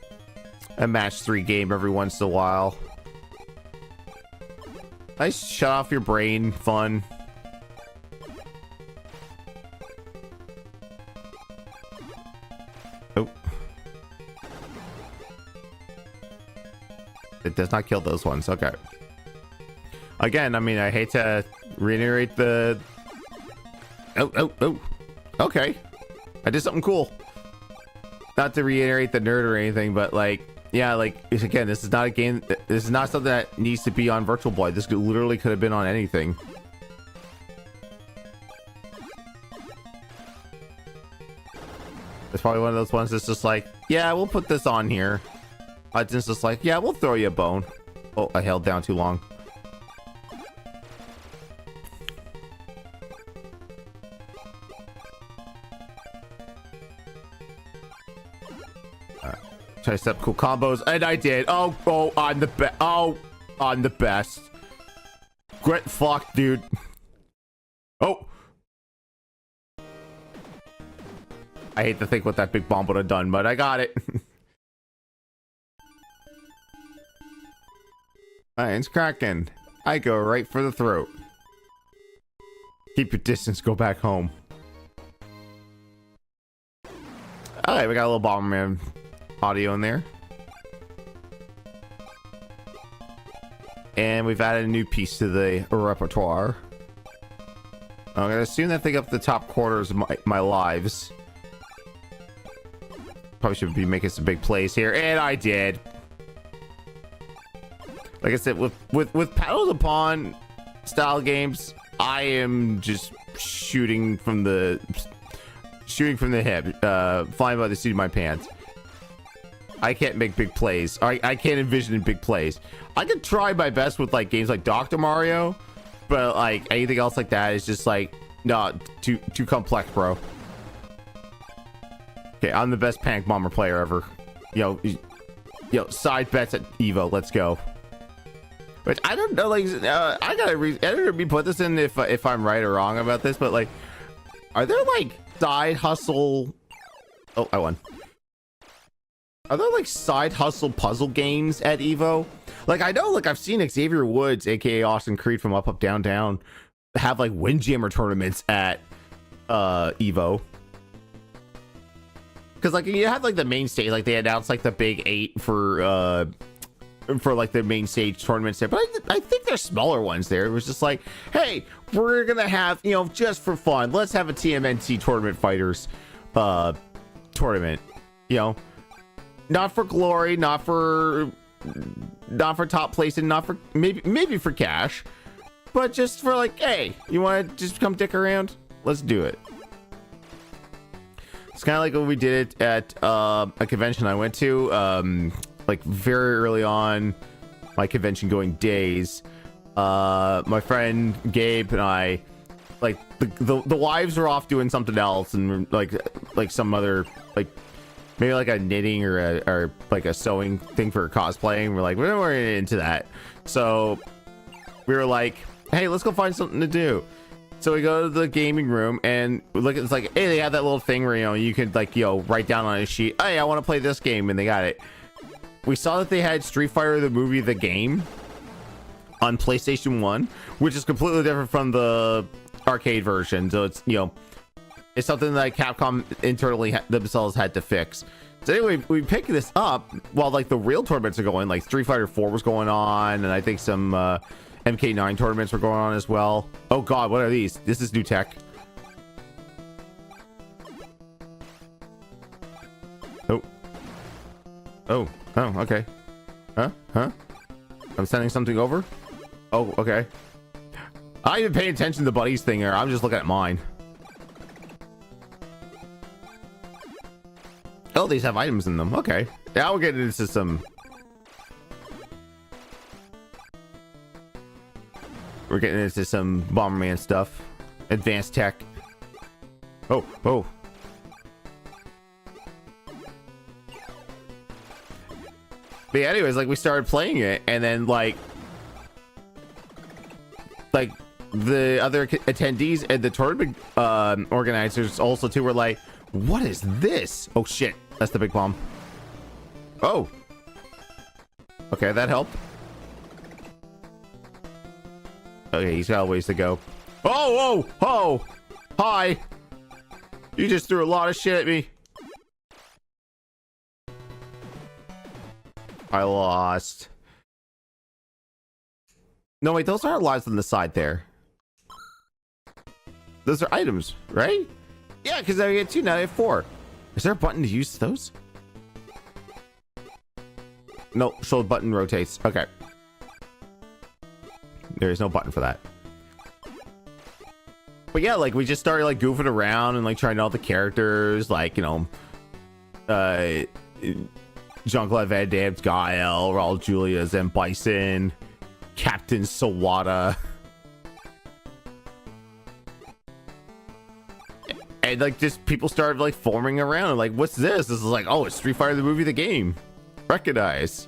game every once in a while. Nice shut off your brain fun. Oh. It does not kill those ones. Okay. Again, I mean, I hate to reiterate the... Oh. Okay. I did something cool. Not to reiterate the nerd or anything, but like, yeah, like, again, this is not a game. This is not something that needs to be on Virtual Boy. This literally could have been on anything. It's probably one of those ones that's just like, yeah, we'll put this on here. Hudson's just like, yeah, we'll throw you a bone. Oh, I held down too long. Try to set up cool combos, and I did. Oh, I'm the best. Oh, I'm the best. Great fuck, dude. Oh. I hate to think what that big bomb would have done, but I got it. It's cracking. I go right for the throat. Keep your distance, go back home. Alright, we got a little Bomberman audio in there. And we've added a new piece to the repertoire. I'm gonna assume that thing up the top quarters of my lives. Probably should be making some big plays here, and I did. Like I said, with Paddled Upon style games, I am just shooting from the hip, flying by the seat of my pants. I can't make big plays. I can't envision big plays. I could try my best with like games like Dr. Mario, but like anything else like that is just like, no, too complex, bro. Okay, I'm the best Panic Bomber player ever. Yo, side bets at Evo. Let's go. Which I don't know, like, I gotta put this in if I'm right or wrong about this, but like, are there like side hustle? Oh, I won. Are there like side hustle puzzle games at Evo? Like, I know, like, I've seen Xavier Woods, aka Austin Creed from Up Up Down Down, have like Windjammer tournaments at Evo. Because like you have like the main stage, like they announced like the big 8 for like the main stage tournaments there, but I think there's smaller ones there. It was just like, hey, we're gonna have, just for fun, let's have a TMNT tournament fighters. tournament, you know, not for glory, not for top place, and not for maybe for cash, but just for like, hey, you want to just come dick around? Let's do it. It's kind of like when we did it at a convention I went to, like very early on my convention going days. My friend Gabe and I, like the wives were off doing something else, and like some other, like maybe like a knitting or like a sewing thing for cosplaying. We're like, we're not into that, so we were like, hey, let's go find something to do. So we go to the gaming room and look, it's like, hey, they have that little thing where, you know, you could like, you know, write down on a sheet, hey, I want to play this game, and they got it. We saw that they had Street Fighter the movie, the game, on PlayStation 1, which is completely different from the arcade version. So it's, you know, it's something that Capcom internally themselves had to fix. So anyway, we picked this up while like the real tournaments are going, like Street Fighter 4 was going on, and I think some MK9 tournaments were going on as well. Oh god, what are these? This is new tech. Oh, okay. Huh? I'm sending something over? Oh, okay. I didn't pay attention to the buddies thing here. I'm just looking at mine. Oh, these have items in them. Okay. Now we'll get into some... We're getting into some Bomberman stuff. Advanced tech. Oh. But yeah, anyways, like we started playing it, and then like the other attendees and the tournament organizers also too were like, what is this? Oh shit, that's the big bomb. Oh, okay, that helped. Okay, he's got a ways to go. Oh, hi, you just threw a lot of shit at me. I lost. No, wait, those aren't lives on the side there. Those are items, right? Yeah, because I get 2, now I have 4. Is there a button to use those? No, shoulder button rotates. Okay. There is no button for that. But yeah, like we just started like goofing around and like trying out the characters, like, you know, Jean-Claude Van Damme's Guile, Raul Julia's M. Bison, Captain Sawada. And like just people started like forming around and like, what's this? This is like, oh, it's Street Fighter the movie, the game. Recognize.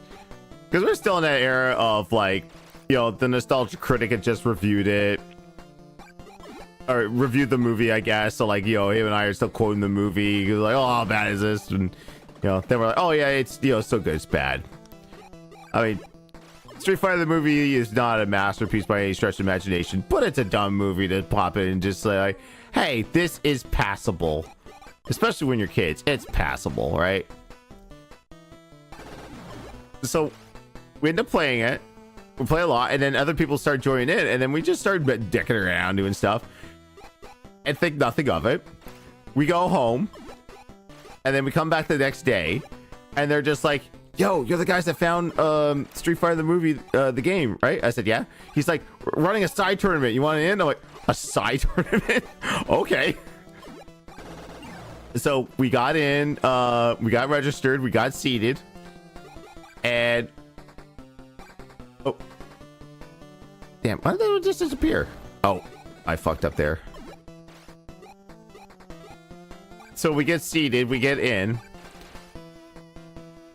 Because we're still in that era of like, you know, the Nostalgia Critic had just reviewed it. Or reviewed the movie, I guess. So like, you know, him and I are still quoting the movie. Like, oh, how bad is this? And you know, they were like, oh yeah, it's, you know, so good, it's bad. I mean, Street Fighter the movie is not a masterpiece by any stretch of imagination, but it's a dumb movie to pop in and just say like, hey, this is passable. Especially when you're kids, it's passable, right? So we end up playing it. We play a lot, and then other people start joining in, and then we just started dicking around doing stuff and think nothing of it. We go home, and then we come back the next day, and they're just like, yo, you're the guys that found Street Fighter the movie, the game, right? I said, yeah. He's like, we're running a side tournament. You want in? I'm like, a side tournament? Okay. So we got in, we got registered, we got seated, and oh, damn, why did they just disappear? Oh, I fucked up there. So we get seated, we get in,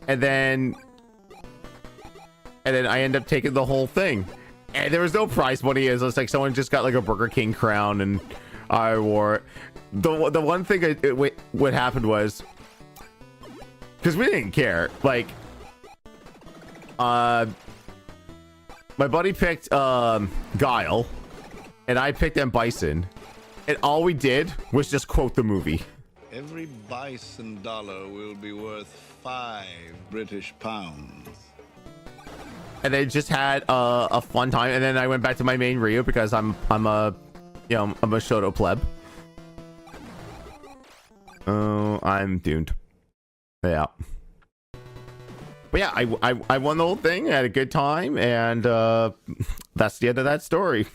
and then I end up taking the whole thing, and there was no prize money. It was like someone just got like a Burger King crown, and I wore it. The one thing what happened was, because we didn't care, like my buddy picked Guile, and I picked M. Bison, and all we did was just quote the movie. Every bison dollar will be worth 5 British pounds. And they just had a fun time, and then I went back to my main Ryu because I'm a Shoto pleb. Oh, I'm doomed. Yeah. But yeah, I won the whole thing. I had a good time, and that's the end of that story.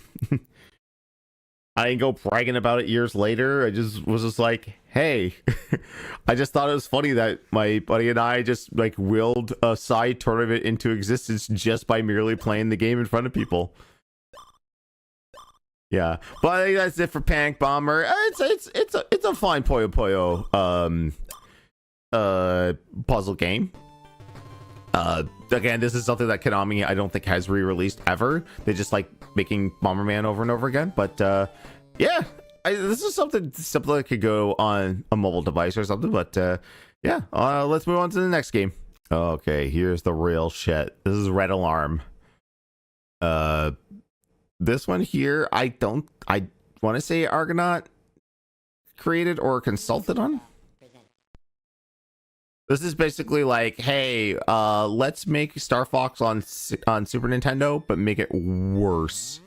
I didn't go bragging about it years later. I just was just like, hey, I just thought it was funny that my buddy and I just like willed a side tournament into existence just by merely playing the game in front of people. Yeah, but I think that's it for Panic Bomber. It's a fine Puyo Puyo puzzle game. Again, this is something that Konami I don't think has re-released ever. They just like making Bomberman over and over again. But yeah, this is something simple that could go on a mobile device or something. But yeah, let's move on to the next game. Okay, here's the real shit. This is Red Alarm. This one here, I want to say Argonaut created or consulted on. This is basically like, hey, let's make Star Fox on Super Nintendo, but make it worse.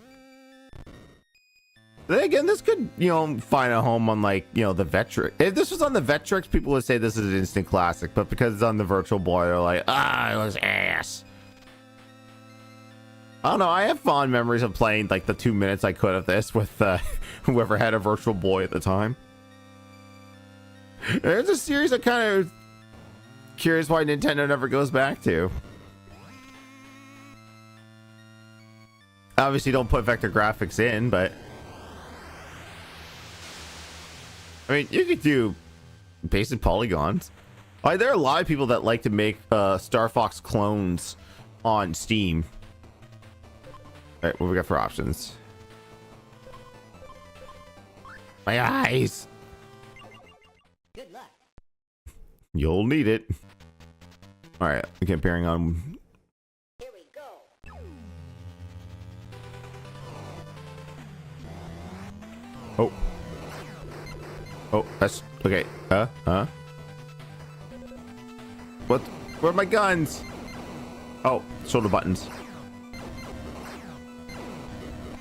Then again, this could, you know, find a home on like, you know, the Vectrex. If this was on the Vectrex, people would say this is an instant classic, but because it's on the Virtual Boy, they're like, it was ass. I don't know. I have fond memories of playing like the 2 minutes I could of this with whoever had a Virtual Boy at the time. There's a series that kind of curious why Nintendo never goes back to. Obviously, don't put vector graphics in, but I mean, you could do basic polygons. Like, there are a lot of people that like to make Star Fox clones on Steam. All right, what we got for options? My eyes. Good luck. You'll need it. All right, again, bearing on. Here we go. Oh. Oh, that's okay. Huh? What? Where are my guns? Oh, shoulder buttons.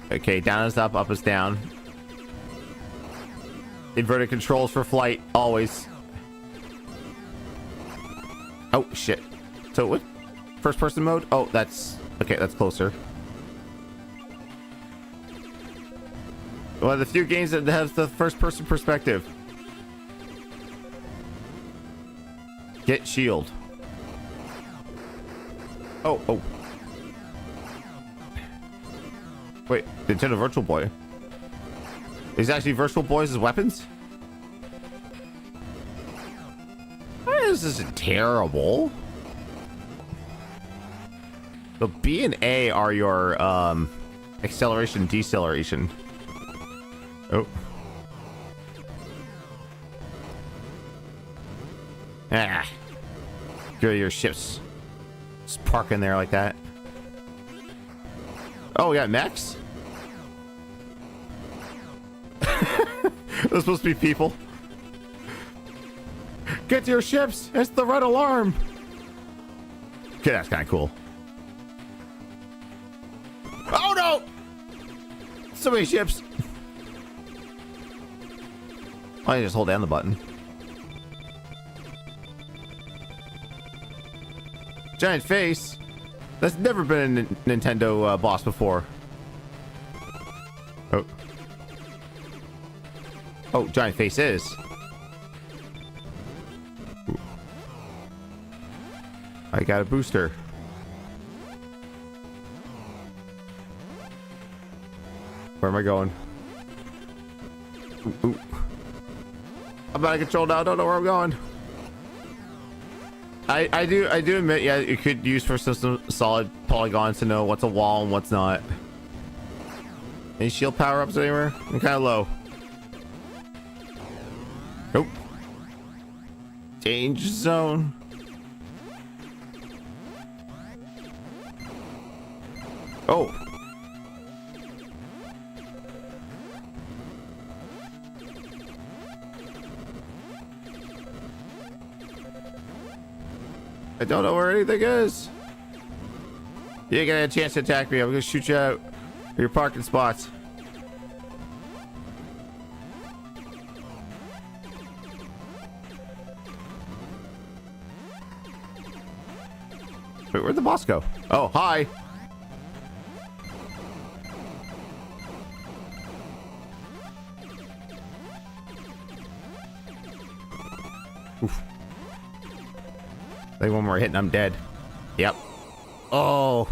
Okay, down is up is down. Inverted controls for flight, always. Oh, shit. So what? First person mode? Oh, that's... Okay, that's closer. One of the few games that has the first person perspective. Get shield. Oh. Wait, Nintendo Virtual Boy. Is actually Virtual Boys as weapons? This isn't terrible. The B and A are your acceleration, deceleration. Oh. Ah. Go to your ships. Just park in there like that. Oh, yeah, mechs? Those supposed to be people. Get to your ships! It's the Red Alarm! Okay, that's kind of cool. Oh no! So many ships! Why don't you just hold down the button? Giant face? That's never been a Nintendo boss before. Oh. Oh, giant face is. Ooh. I got a booster. Where am I going? Ooh. I'm out of control now. I don't know where I'm going. I do admit, yeah, you could use for some solid polygons to know what's a wall and what's not. Any shield power-ups anywhere? I'm kind of low. Nope. Danger zone. Oh. I don't know where anything is. You ain't got a chance to attack me. I'm gonna shoot you out. Your parking spots. Wait, where'd the boss go? Oh, hi. Oof. Like one more hit and I'm dead. Yep. Oh.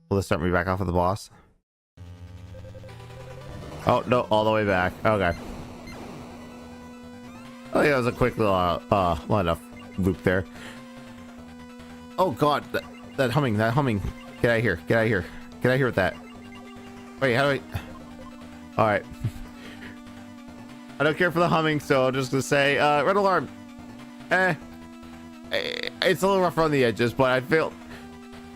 Will this start me back off with the boss? Oh, no, all the way back. Okay. Oh, yeah, that was a quick little, line of loop there. Oh, God. That humming. Get out of here. Get out of here. Get out of here with that. Wait, how do I... All right. I don't care for the humming, so I'm just gonna say, red alarm. It's a little rough around the edges, but I feel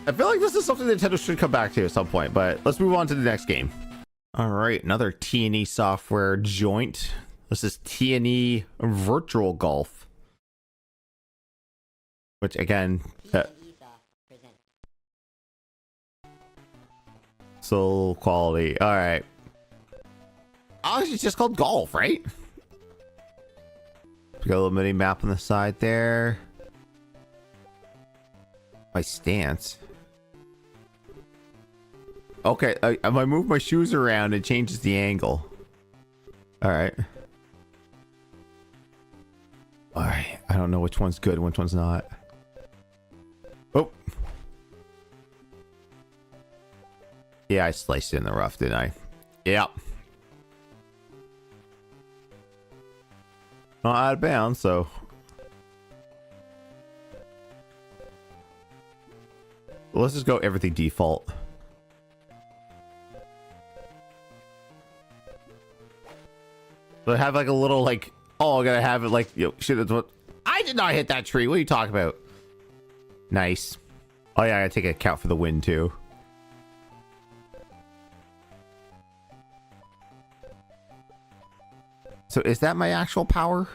like this is something Nintendo should come back to at some point. But let's move on to the next game. All right, another T&E software joint. This is T&E Virtual Golf, which again, soul quality. All right. Oh, it's just called golf, right? We got a little mini map on the side there. My stance. Okay, I move my shoes around, it changes the angle. All right. All right. I don't know which one's good, which one's not. Oh. Yeah, I sliced it in the rough, didn't I? Yep. Not out of bounds, so. Well, let's just go everything default. So I have like a little like, oh, I gotta have it like, yo, shit, it's what. I did not hit that tree. What are you talking about? Nice. Oh yeah, I gotta take account for the wind too. So is that my actual power?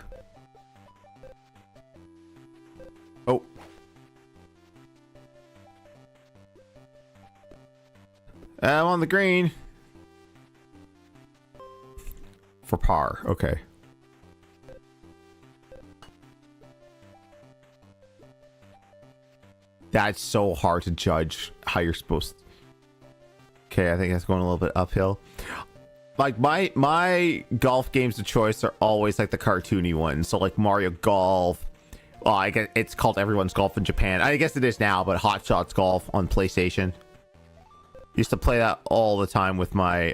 Oh. I'm on the green. For par, okay. That's so hard to judge how you're supposed to. Okay, I think that's going a little bit uphill. Like my golf games of choice are always like the cartoony ones. So like Mario Golf. Well, I guess it's called Everyone's Golf in Japan. I guess it is now, but Hot Shots Golf on PlayStation. Used to play that all the time with my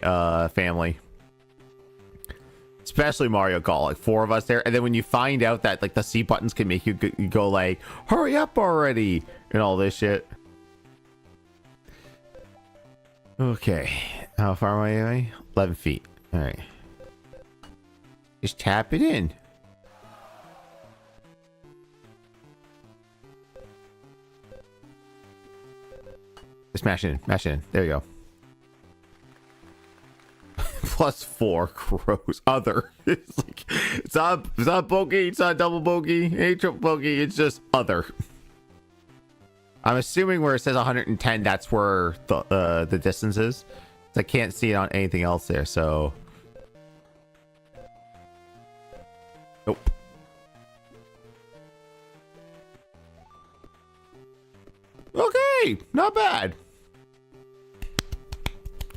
family. Especially Mario Golf, like 4 of us there. And then when you find out that like the C buttons can make you go like, hurry up already, and all this shit. Okay, how far away am I? 11 feet. All right, just tap it in. Smash it in, smash it in. There you go. +4, gross. Other. It's like it's not bogey, it's not double bogey, it ain't triple bogey, it's just other. I'm assuming where it says 110, that's where the distance is. I can't see it on anything else there, so nope. Okay, not bad.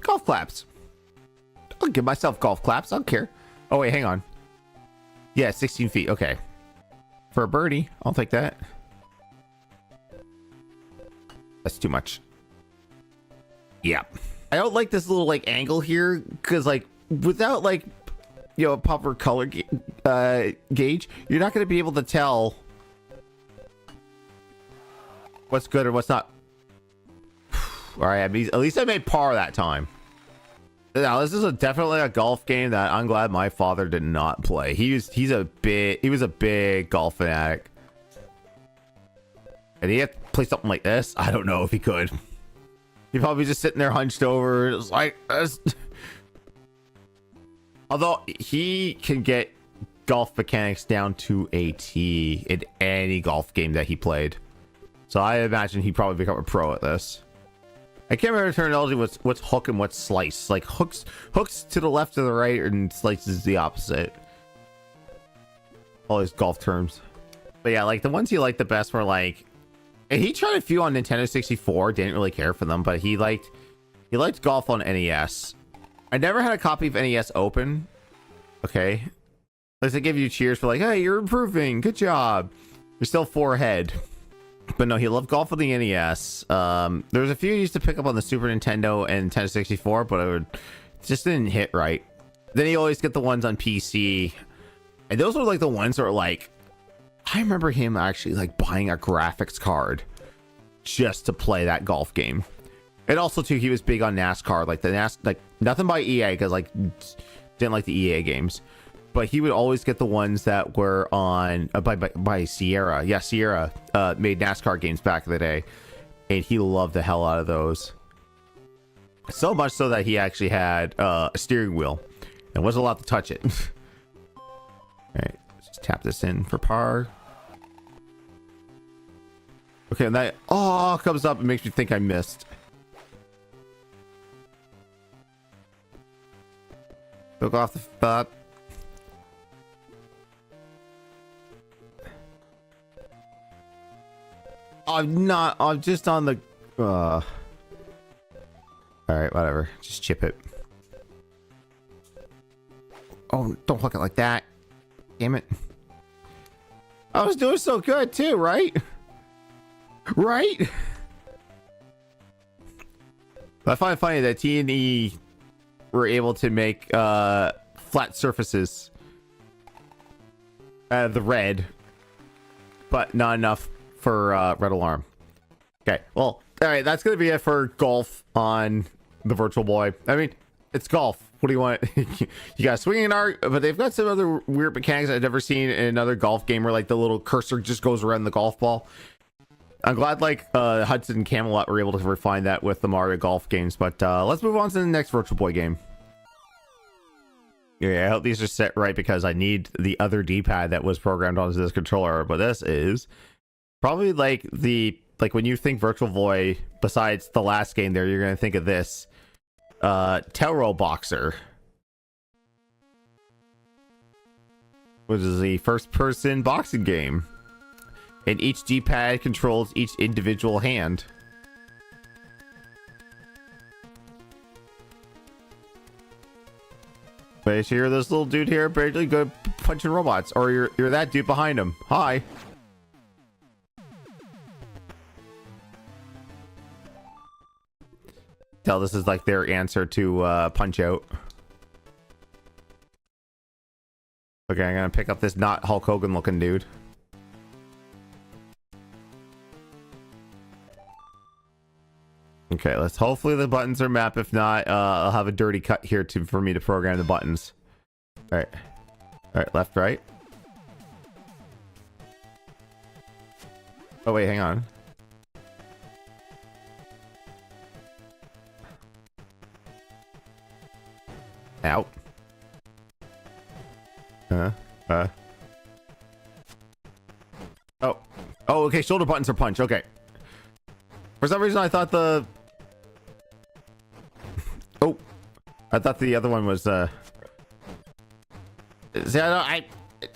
Golf claps. I'll give myself golf claps. I don't care. Oh, wait, hang on. Yeah, 16 feet. Okay. For a birdie, I'll take that. That's too much. Yeah. I don't like this little, like, angle here, because, like, without, like, you know, a proper color gauge, you're not going to be able to tell what's good or what's not. All right, at least I made par that time. Now this is definitely a golf game that I'm glad my father did not play. He was a big golf fanatic. And he had to play something like this. I don't know if he could. He'd probably just sitting there hunched over. It was like this. Although he can get golf mechanics down to a T in any golf game that he played. So I imagine he'd probably become a pro at this. I can't remember the terminology. What's hook and what's slice. Like hooks to the left or the right, and slice is the opposite. All these golf terms. But yeah, like the ones he liked the best were like, and he tried a few on Nintendo 64, didn't really care for them, but he liked golf on NES. I never had a copy of NES open. Okay. Like they give you cheers for like, hey, you're improving, good job. You're still 4 ahead. But no, he loved golf on the NES. There was a few he used to pick up on the Super Nintendo and Nintendo 64, but it just didn't hit right. Then he always get the ones on PC. And those were like the ones that were like, I remember him actually like buying a graphics card just to play that golf game. And also too, he was big on NASCAR, like like nothing by EA, because like didn't like the EA games. But he would always get the ones that were on by Sierra. Yeah, Sierra made NASCAR games back in the day, and he loved the hell out of those. So much so that he actually had a steering wheel and wasn't allowed to touch it. All right, just tap this in for par. Okay, and that comes up and makes me think I missed. Took off the spot. I'm just on the all right, whatever, just chip it. Oh, don't hook it like that, damn it. I was doing so good too, right? I find it funny that T&E were able to make flat surfaces out of the red, but not enough for Red Alarm. Okay, well, all right, that's gonna be it for golf on the Virtual Boy. I mean, it's golf. What do you want? You got a swinging arc, but they've got some other weird mechanics I've never seen in another golf game, where like the little cursor just goes around the golf ball. I'm glad like Hudson and Camelot were able to refine that with the Mario Golf games. But let's move on to the next Virtual Boy game. Yeah, I hope these are set right, because I need the other D-pad that was programmed onto this controller. But this is probably like when you think Virtual Boy, besides the last game there, you're gonna think of this. Taro Boxer, which is the first-person boxing game, and each D-pad controls each individual hand. But so you're this little dude here, barely good punching robots, or you're that dude behind him. Hi. Tell this is like their answer to Punch Out. Okay, I'm gonna pick up this not Hulk Hogan looking dude. Okay, let's hopefully the buttons are mapped. If not, I'll have a dirty cut here for me to program the buttons. All right, left, right. Oh wait, hang on. Out. Oh, okay, shoulder buttons are punch. Okay. For some reason I thought I thought the other one was see,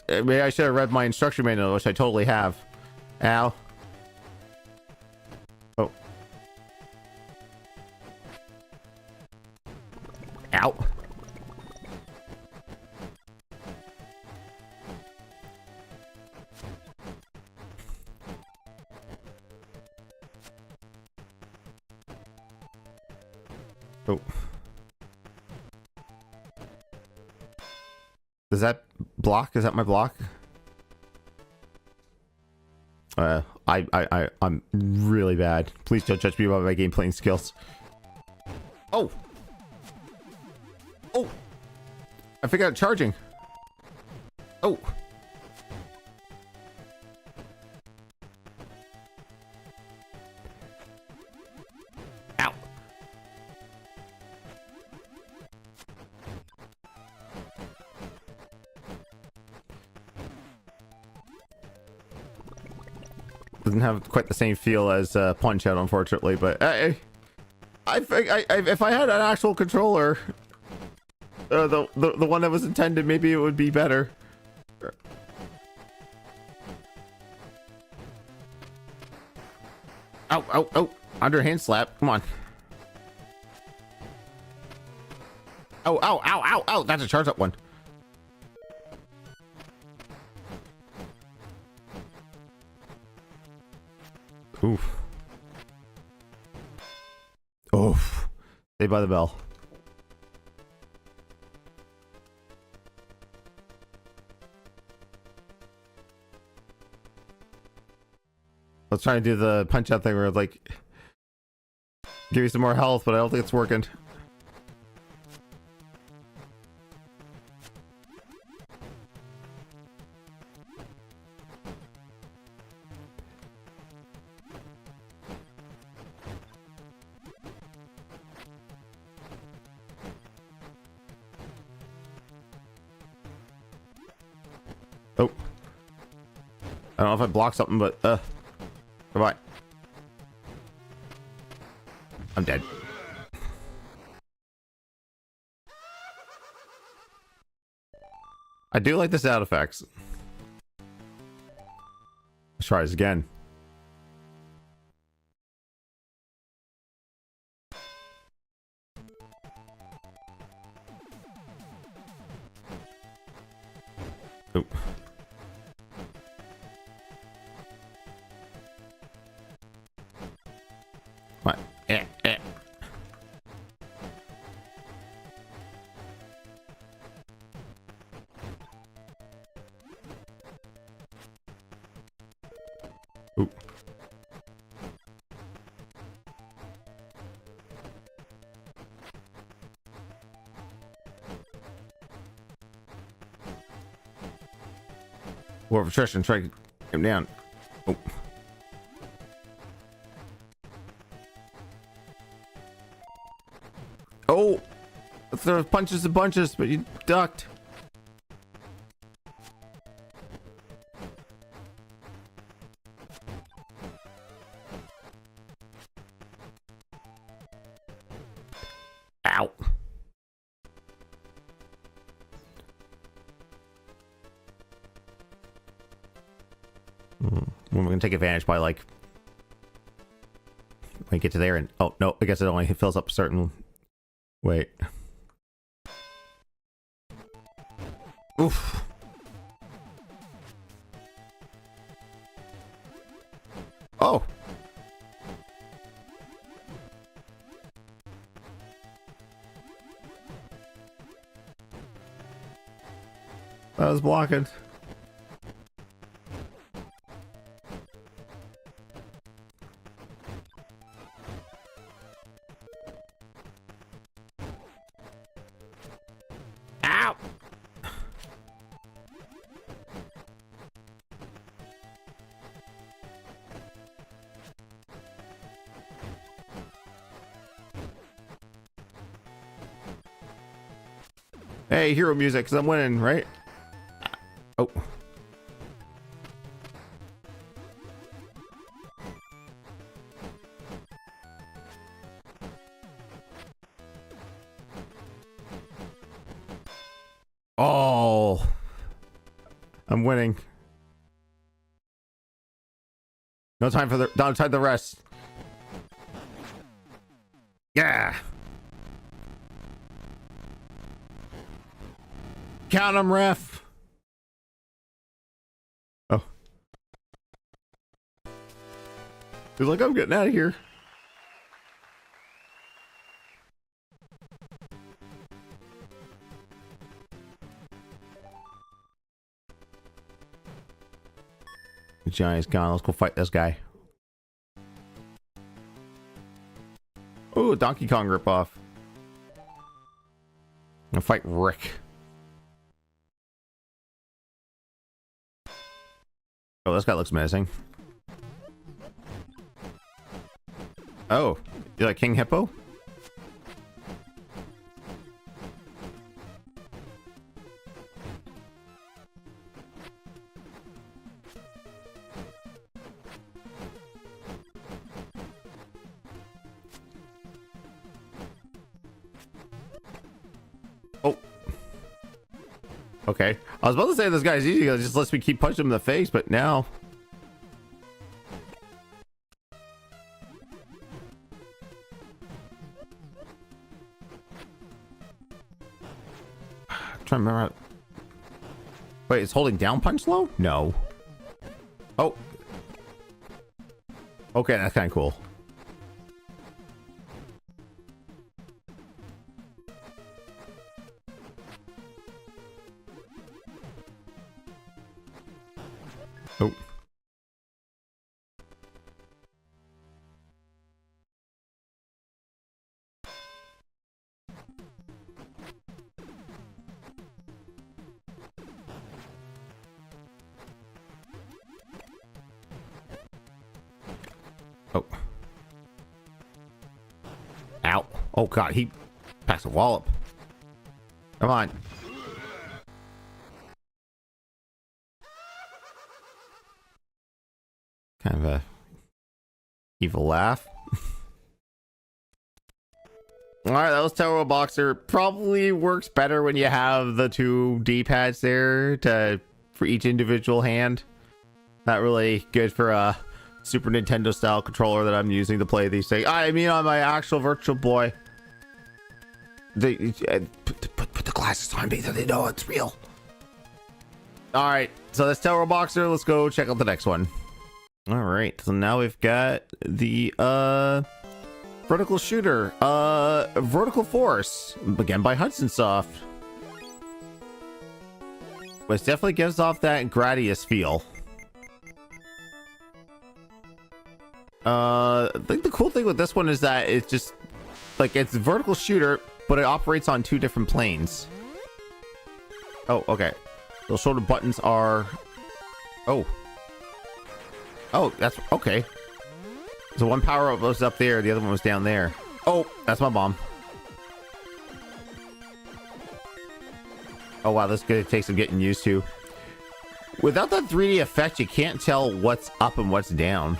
maybe I should have read my instruction manual, which I totally have. Ow. Oh. Ow. Oh. Is that block? Is that my block? I'm really bad. Please don't judge me about my game playing skills. Oh. Oh. I forgot charging. Oh. Ow. Doesn't have quite the same feel as Punch Out, unfortunately, but if I had an actual controller, the one that was intended, maybe it would be better. Oh, oh, oh. Underhand slap. Come on. Oh, ow, ow, ow, ow. That's a charge up one. Oof. Oof. Saved by the bell. Let's try and do the punch out thing where like give you some more health, but I don't think it's working. Oh. I don't know if I blocked something, but goodbye. I'm dead. I do like the sound effects. Let's try this again. Oop. What? Ooh. War of attrition, try to get him down. Oh. Oh, there punches and bunches, but you ducked. Ow. We're gonna take advantage by like when we get to there and oh no, I guess it only fills up a certain. Wait. Oof. Oh. I was blocking. Ow. Hey, hero music, because I'm winning, right? Oh. Oh. I'm winning. No time for the downside the rest. Yeah. Count 'em, ref. Oh. He's like, I'm getting out of here. The giant's gone. Let's go fight this guy. Oh, Donkey Kong ripoff. I'll fight Rick. Oh, this guy looks menacing. Oh, you like King Hippo? Oh. Okay. I was about to say this guy's easy. It just lets me keep punching him in the face, but now. trying to remember. Wait, it's holding down punch low? No. Oh. Okay, that's kind of cool. Oh. Oh. Ow. Oh god, he passed a wallop. Come on. Kind of a evil laugh. Alright, that was Tower Boxer. Probably works better when you have the two D-pads there for each individual hand. Not really good for a Super Nintendo style controller that I'm using to play these things. I mean, on my actual Virtual Boy. Put the glasses on me so they know it's real. Alright, so that's Tower Boxer. Let's go check out the next one. Alright, so now we've got the vertical shooter, Vertical Force, again by Hudson Soft. Which definitely gives off that Gradius feel. I think the cool thing with this one is that it's just like it's a vertical shooter, but it operates on two different planes. Oh, okay. Those shoulder buttons are. Oh, that's okay. So one power up was up there, the other one was down there. Oh, that's my bomb. Oh wow, this is gonna take some getting used to. Without that 3D effect, you can't tell what's up and what's down.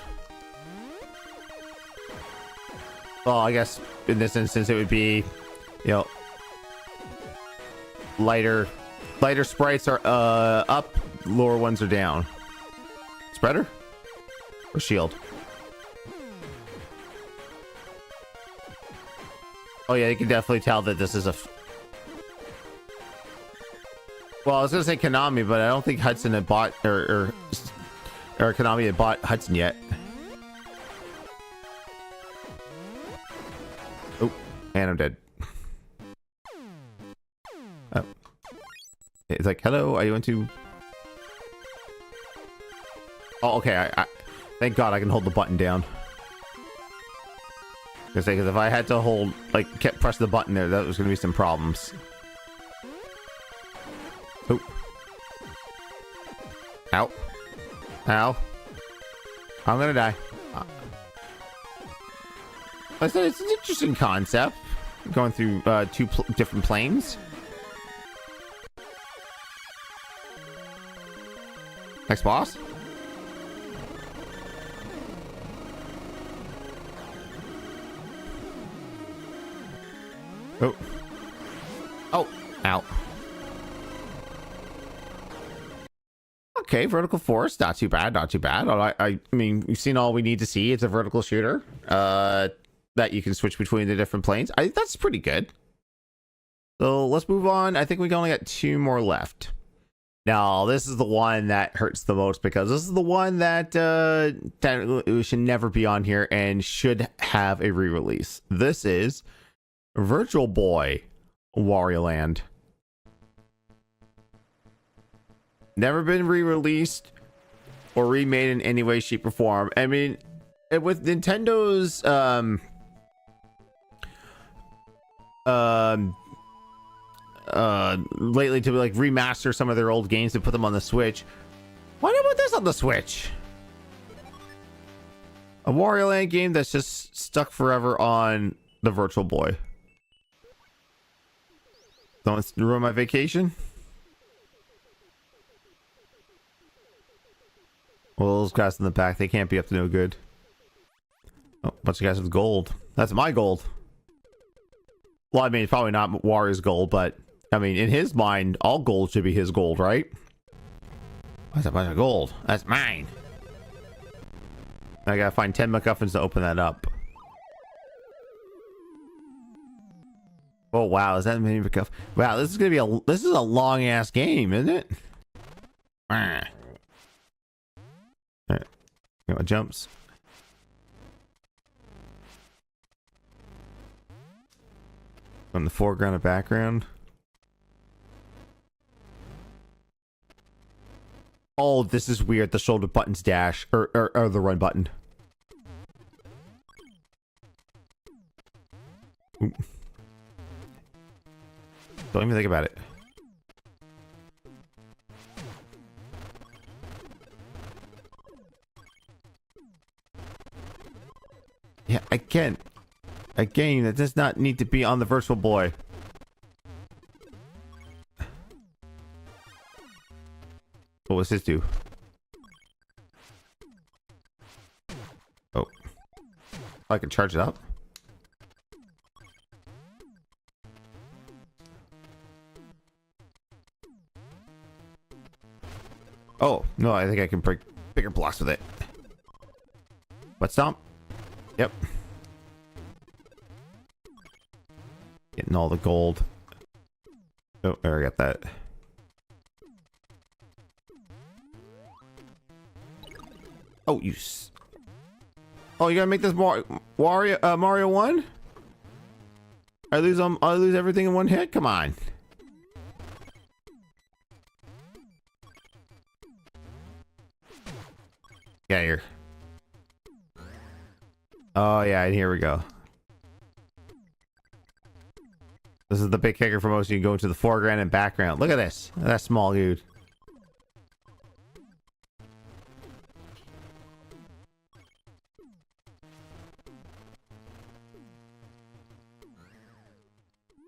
Well, I guess in this instance it would be, you know, lighter sprites are up, lower ones are down. Spreader or shield? Oh yeah, you can definitely tell that this is a. Well, I was gonna say Konami, but I don't think Hudson had bought or Konami had bought Hudson yet. Oh, and I'm dead. Oh, it's like, hello, are you into? Oh, okay. I thank God I can hold the button down. Because if I had to hold, like, kept pressing the button there, that was going to be some problems. Oh. Ow. Ow. I'm going to die. I said it's an interesting concept. Going through two different planes. Next boss. Oh. Oh. Ow. Okay, vertical force. Not too bad. Not too bad. I mean, we've seen all we need to see. It's a vertical shooter. That you can switch between the different planes. I think that's pretty good. So let's move on. I think we only got two more left. Now, this is the one that hurts the most because this is the one that technically should never be on here and should have a re-release. This is Virtual Boy Wario Land. Never been re-released or remade in any way, shape, or form. I mean, with Nintendo's lately to like remaster some of their old games and put them on the Switch. Why not put this on the Switch? A Wario Land game that's just stuck forever on the Virtual Boy. Don't ruin my vacation. Well, those guys in the back, they can't be up to no good. Oh, bunch of guys with gold. That's my gold. Well, I mean, it's probably not Wario's gold, but I mean, in his mind, all gold should be his gold, right? That's a bunch of gold. That's mine. I gotta find 10 MacGuffins to open that up. Oh wow, is that many McGuff? Wow, this is gonna be a long ass game, isn't it? Alright. You know, jumps. On the foreground and background. Oh, this is weird. The shoulder button's dash or the run button. Oop. Don't even think about it. Yeah, again, that does not need to be on the Virtual Boy. What was this do? Oh, I can charge it up. Oh, no, I think I can break bigger blocks with it. Butt stomp? Yep. Getting all the gold. Oh, there, I got that. Oh, oh, you gotta make this more Mario 1? I lose everything in one hit? Come on. Get here. Oh yeah, and here we go. This is the big kicker for most. You can go into the foreground and background. Look at this. That small dude.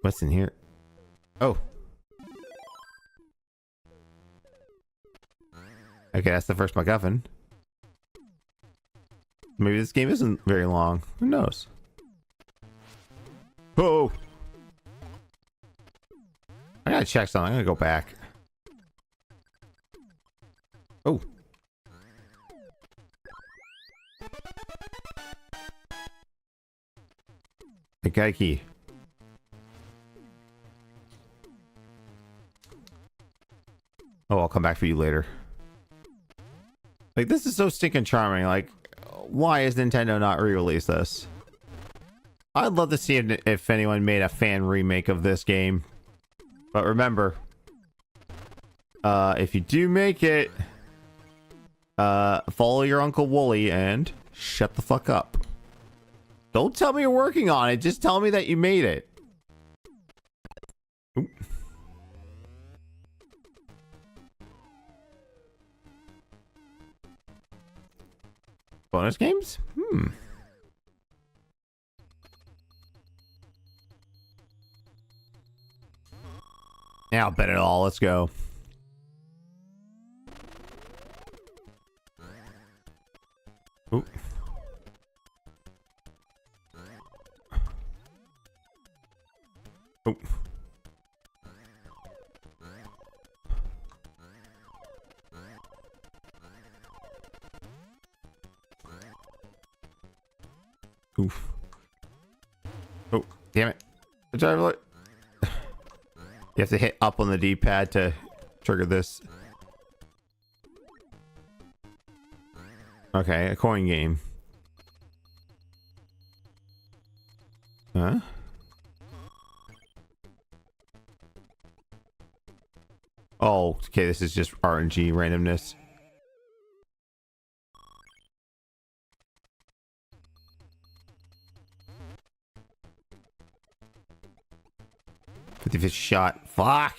What's in here? Oh. Okay, that's the first MacGuffin. Maybe this game isn't very long. Who knows? Oh! I gotta check something. I'm gonna go back. Oh. I got a key. Oh, I'll come back for you later. Like, this is so stinking charming. Like, why is Nintendo not re-release this? I'd love to see if anyone made a fan remake of this game. But remember, if you do make it, follow your Uncle Wooly and shut the fuck up. Don't tell me you're working on it. Just tell me that you made it. Oop. Bonus games? Yeah, I'll bet it all. Let's go. Ooh. Ooh. Oof. Oh, damn it. The driver light. You have to hit up on the D-pad to trigger this. Okay, a coin game. Huh? Oh, okay, this is just RNG randomness. If it's shot, fuck.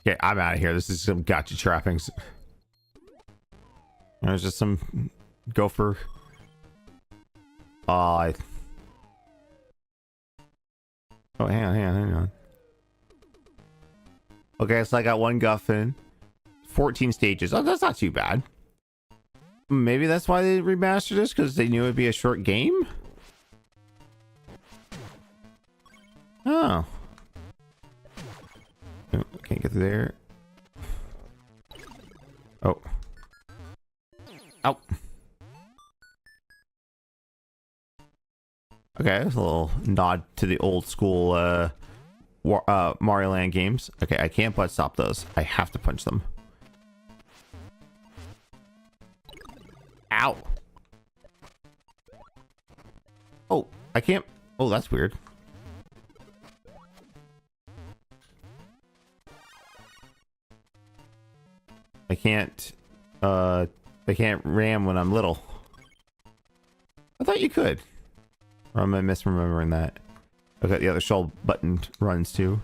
Okay, I'm out of here. This is some gotcha trappings. There's just some gopher. Oh, hang on. Okay, so I got one guffin, 14 stages. Oh, that's not too bad. Maybe that's why they remastered this, because they knew it'd be a short game. Oh. Oh, can't get through there. Oh. Ow. Okay, that's a little nod to the old school Mario Land games. Okay, I can't butt stop those. I have to punch them. Ow. Oh, I can't. Oh, that's weird. I can't ram when I'm little. I thought you could. Or am I misremembering that? Okay, the other shell button runs too.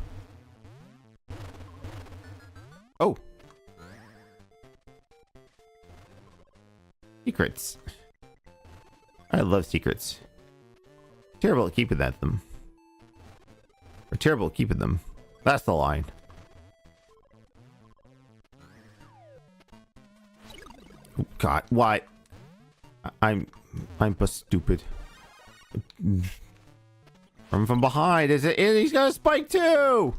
Oh. Secrets. I love secrets. Terrible at keeping them. Or terrible at keeping them. That's the line. Oh, God, why? I'm stupid. From behind. Is it? He's got a spike too.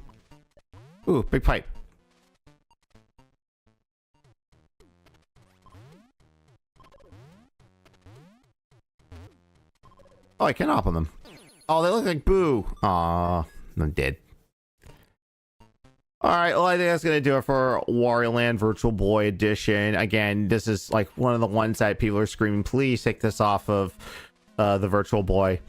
Ooh, big pipe. Oh, I can hop on them. Oh, they look like Boo. Aw, I'm dead. Alright, well, I think that's going to do it for Wario Land Virtual Boy Edition. Again, this is like one of the ones that people are screaming, please take this off of the Virtual Boy.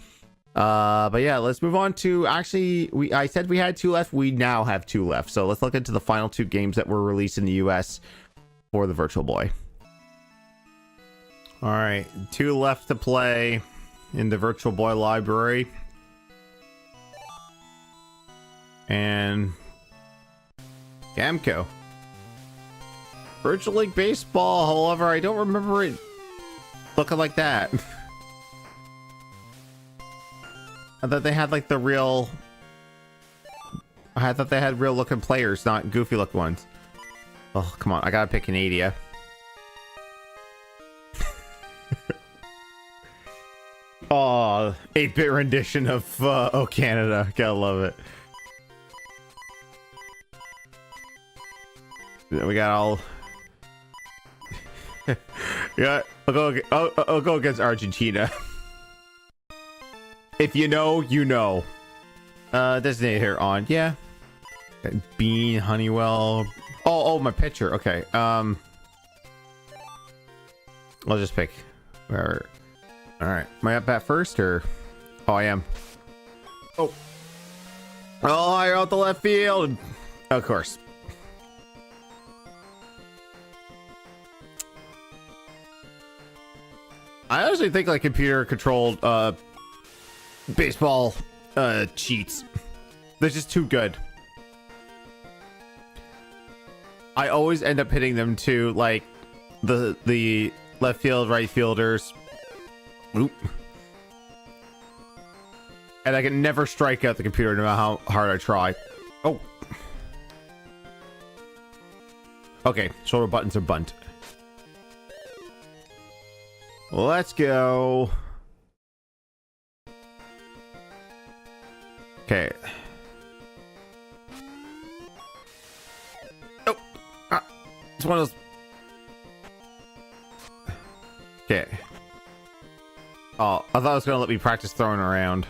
But yeah, let's move on to, actually, I said we had 2 left. We now have 2 left. So let's look into the final 2 games that were released in the US for the Virtual Boy. Alright, 2 left to play in the Virtual Boy library. And Gamco. Virtual League Baseball, however, I don't remember it looking like that. I thought they had like the real... I thought they had real looking players, not goofy looking ones. Oh, come on, I gotta pick Canada. Oh, 8-bit rendition of Oh Canada. Gotta love it. We got all... yeah, I'll go against Argentina. If you know, you know. Designated here on, yeah. Bean, Honeywell. Oh, my pitcher. Okay. I'll just pick wherever. All right. Am I up at first or? Oh, I am. Oh, I out the left field. Of course. I honestly think like computer controlled baseball cheats. They're just too good. I always end up hitting them to like the left field, right fielders. Oop. And I can never strike out the computer no matter how hard I try. Oh. Okay, shoulder buttons are bunt. Let's go. Okay. Oh, it's one of those. Okay. Oh, I thought it was gonna let me practice throwing around.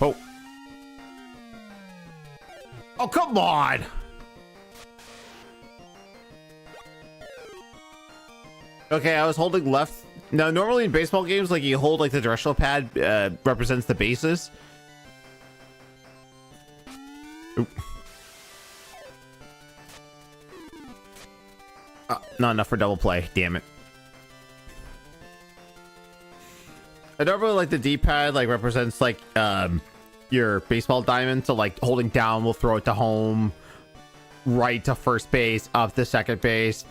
Oh. Oh, come on. Okay, I was holding left. Now, normally in baseball games, like you hold like the directional pad represents the bases. Oop. Oh, not enough for double play. Damn it. I don't really like the D-pad. Like represents like your baseball diamond. So like holding down will throw it to home, right to first base, up to second base.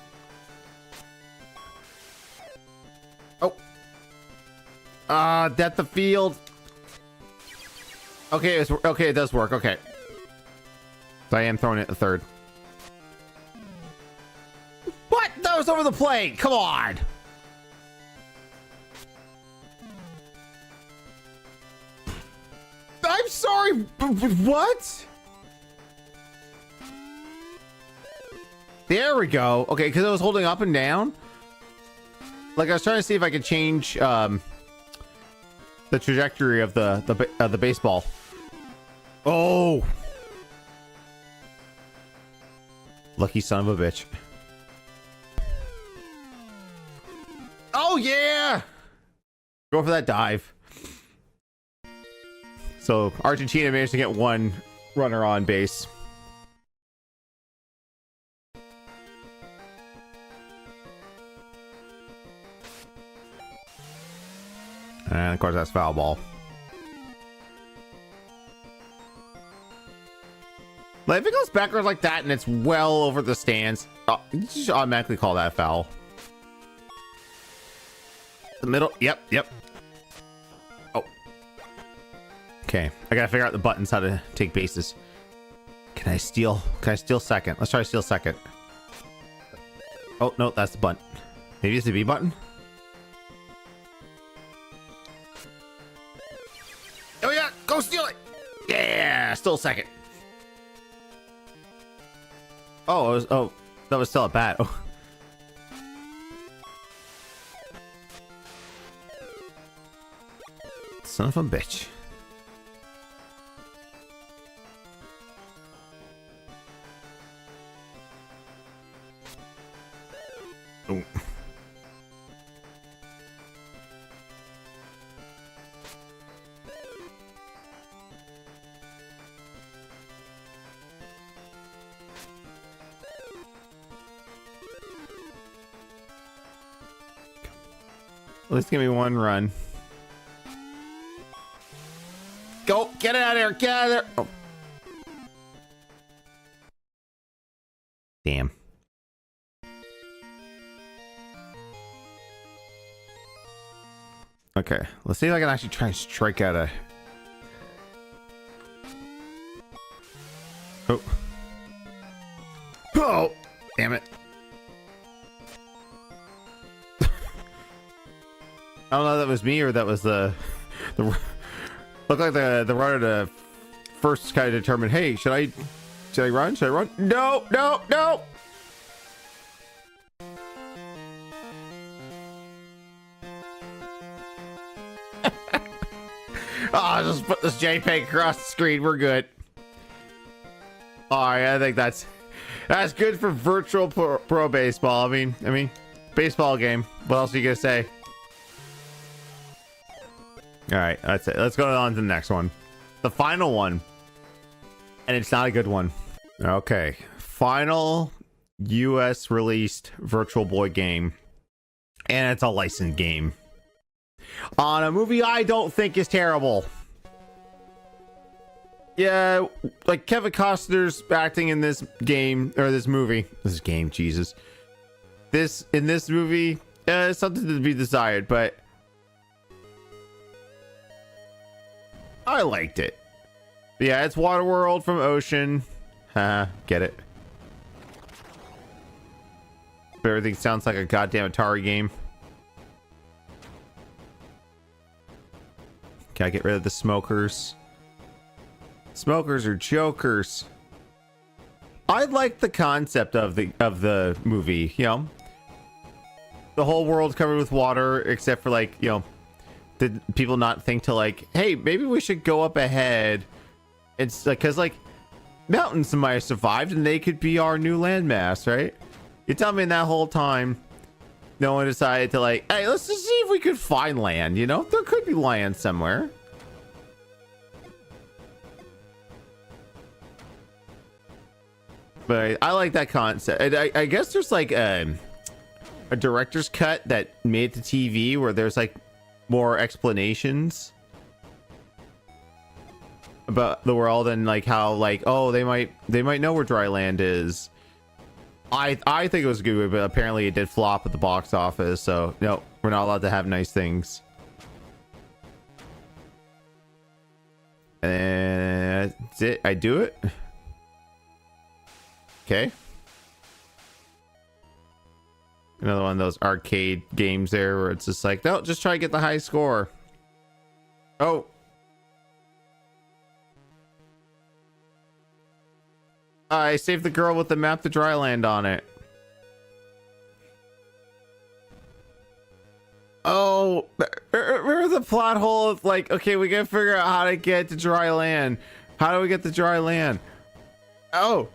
Depth of field. Okay, okay, it does work. Okay. So I am throwing it to third. What? That was over the plate. Come on. I'm sorry. What? There we go. Okay, because I was holding up and down. Like I was trying to see if I could change the trajectory of the baseball. Oh, lucky son of a bitch. Oh yeah, go for that dive. So Argentina managed to get one runner on base. And of course that's foul ball. Like if it goes backwards like that and it's well over the stands, you just automatically call that foul. The middle, yep. Oh. Okay, I gotta figure out the buttons how to take bases. Can I steal second? Let's try to steal second. Oh no, that's the bunt. Maybe it's the B button? Oh yeah, go steal it! Yeah, still second. Oh, that was still a bat. Oh. Son of a bitch. Oh. At least give me one run. Go, get out of there, get out of there. Oh. Damn. Okay, let's see if I can actually try and strike out a... Oh. Oh, damn it. I don't know if that was me or that was the looked like the runner to first kind of determine, hey, should I run? Should I run? No. Oh, just put this JPEG across the screen. We're good. All right, I think that's good for virtual pro baseball. I mean, baseball game. What else are you gonna say? All right, that's it. Let's go on to the next one. The final one. And it's not a good one. Okay. Final US released Virtual Boy game. And it's a licensed game. On a movie I don't think is terrible. Yeah, like Kevin Costner's acting in this game, or this movie. This game, Jesus. In this movie, it's something to be desired, but I liked it. But yeah, it's Waterworld from Ocean. Haha, get it. But everything sounds like a goddamn Atari game. Can I get rid of the smokers? Smokers are jokers. I like the concept of the movie, you know. The whole world's covered with water, except for like, you know, did people not think to like, hey, maybe we should go up ahead? It's like, because like mountains might have survived and they could be our new landmass, right? You tell me in that whole time no one decided to like, hey, let's just see if we could find land, you know? There could be land somewhere. But I like that concept. I guess there's like a director's cut that made it to TV where there's like more explanations about the world and like how like, oh, they might know where dry land is. I think it was good, but apparently it did flop at the box office, so no, we're not allowed to have nice things. And that's it. I do it. Okay. Another one of those arcade games there where it's just like, no, just try to get the high score. Oh. I saved the girl with the map to dry land on it. oh, remember the plot hole of like, okay, we gotta figure out how to get to dry land. How do we get to dry land? Oh,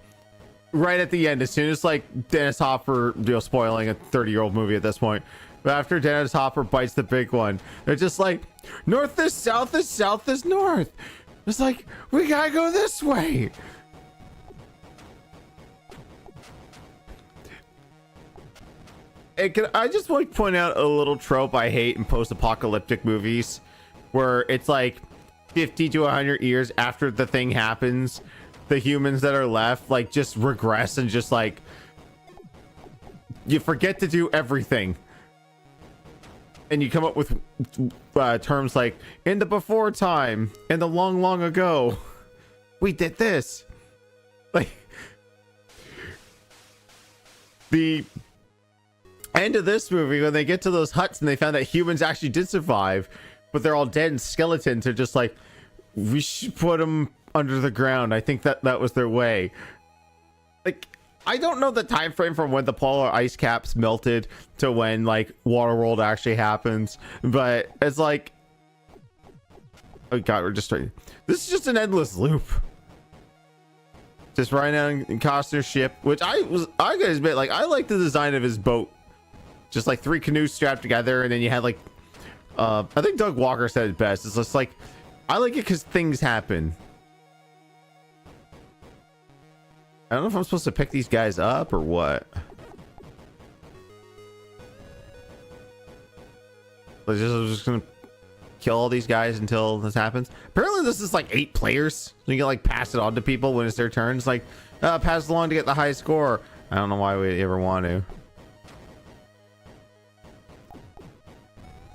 right at the end, as soon as like Dennis Hopper, spoiling a 30-year-old movie at this point, but after Dennis Hopper bites the big one, they're just like, north is south is south is north. It's like, we gotta go this way. I just want to point out a little trope I hate in post-apocalyptic movies, where it's like 50 to 100 years after the thing happens, the humans that are left like just regress and just like you forget to do everything, and you come up with terms like in the before time, in the long long ago, we did this. Like the end of this movie, when they get to those huts and they found that humans actually did survive, but they're all dead and skeletons, are just like, we should put them under the ground. I think that was their way. Like, I don't know the time frame from when the polar ice caps melted to when like Waterworld actually happens, but it's like, oh god, we're just starting. This is just an endless loop. Just riding down in Costner's ship, which I gotta admit, like, I like the design of his boat. Just like 3 canoes strapped together, and then you had like I think Doug Walker said it best. It's just like, I like it because things happen. I don't know if I'm supposed to pick these guys up or what. I'm just gonna kill all these guys until this happens. Apparently this is like 8 players, so you can like pass it on to people when it's their turn. It's like pass it along to get the high score. I don't know why we ever want to.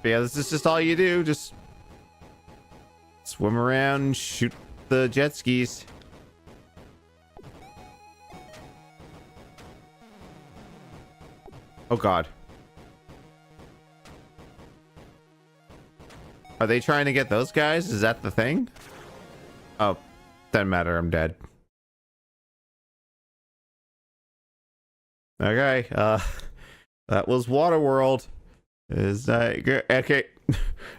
But yeah, this is just all you do. Just swim around and shoot the jet skis. Oh god. Are they trying to get those guys? Is that the thing? Oh, doesn't matter. I'm dead. Okay. That was Waterworld. Is that okay?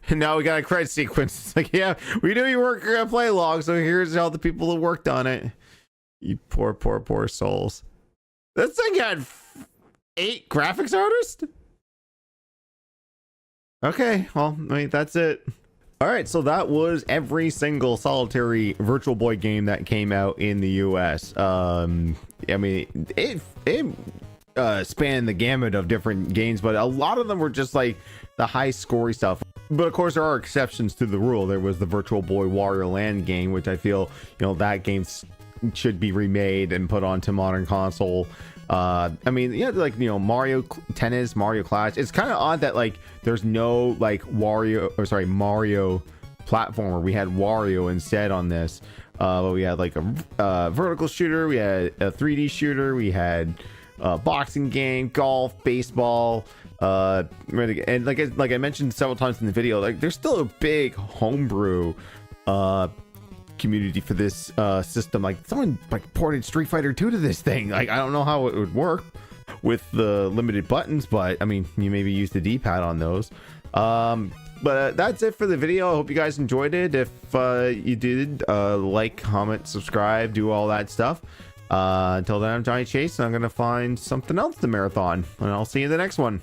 And now we got a credit sequence. It's like, yeah, we knew you weren't gonna play long, so here's all the people that worked on it. You poor souls. This thing had 8 graphics artists. Okay, well, I mean, that's it. All right, so that was every single solitary Virtual Boy game that came out in the US. I mean, it spanned the gamut of different games, but a lot of them were just like the high scoring stuff. But of course, there are exceptions to the rule. There was the Virtual Boy Wario Land game, which I feel, that game should be remade and put onto modern console. I mean, yeah, like, Mario Tennis, Mario Clash. It's kind of odd that like there's no like Mario platformer. We had Wario instead on this. But we had like a vertical shooter, we had a 3D shooter, we had boxing game, golf, baseball, and like I mentioned several times in the video, like there's still a big homebrew community for this system. Like someone like ported Street Fighter 2 to this thing. Like I don't know how it would work with the limited buttons, but I mean, you maybe use the D-pad on those. But that's it for the video. I hope you guys enjoyed it. If you did, like, comment, subscribe, do all that stuff. Until then, I'm Johnny Chase, and I'm gonna find something else to marathon, and I'll see you in the next one.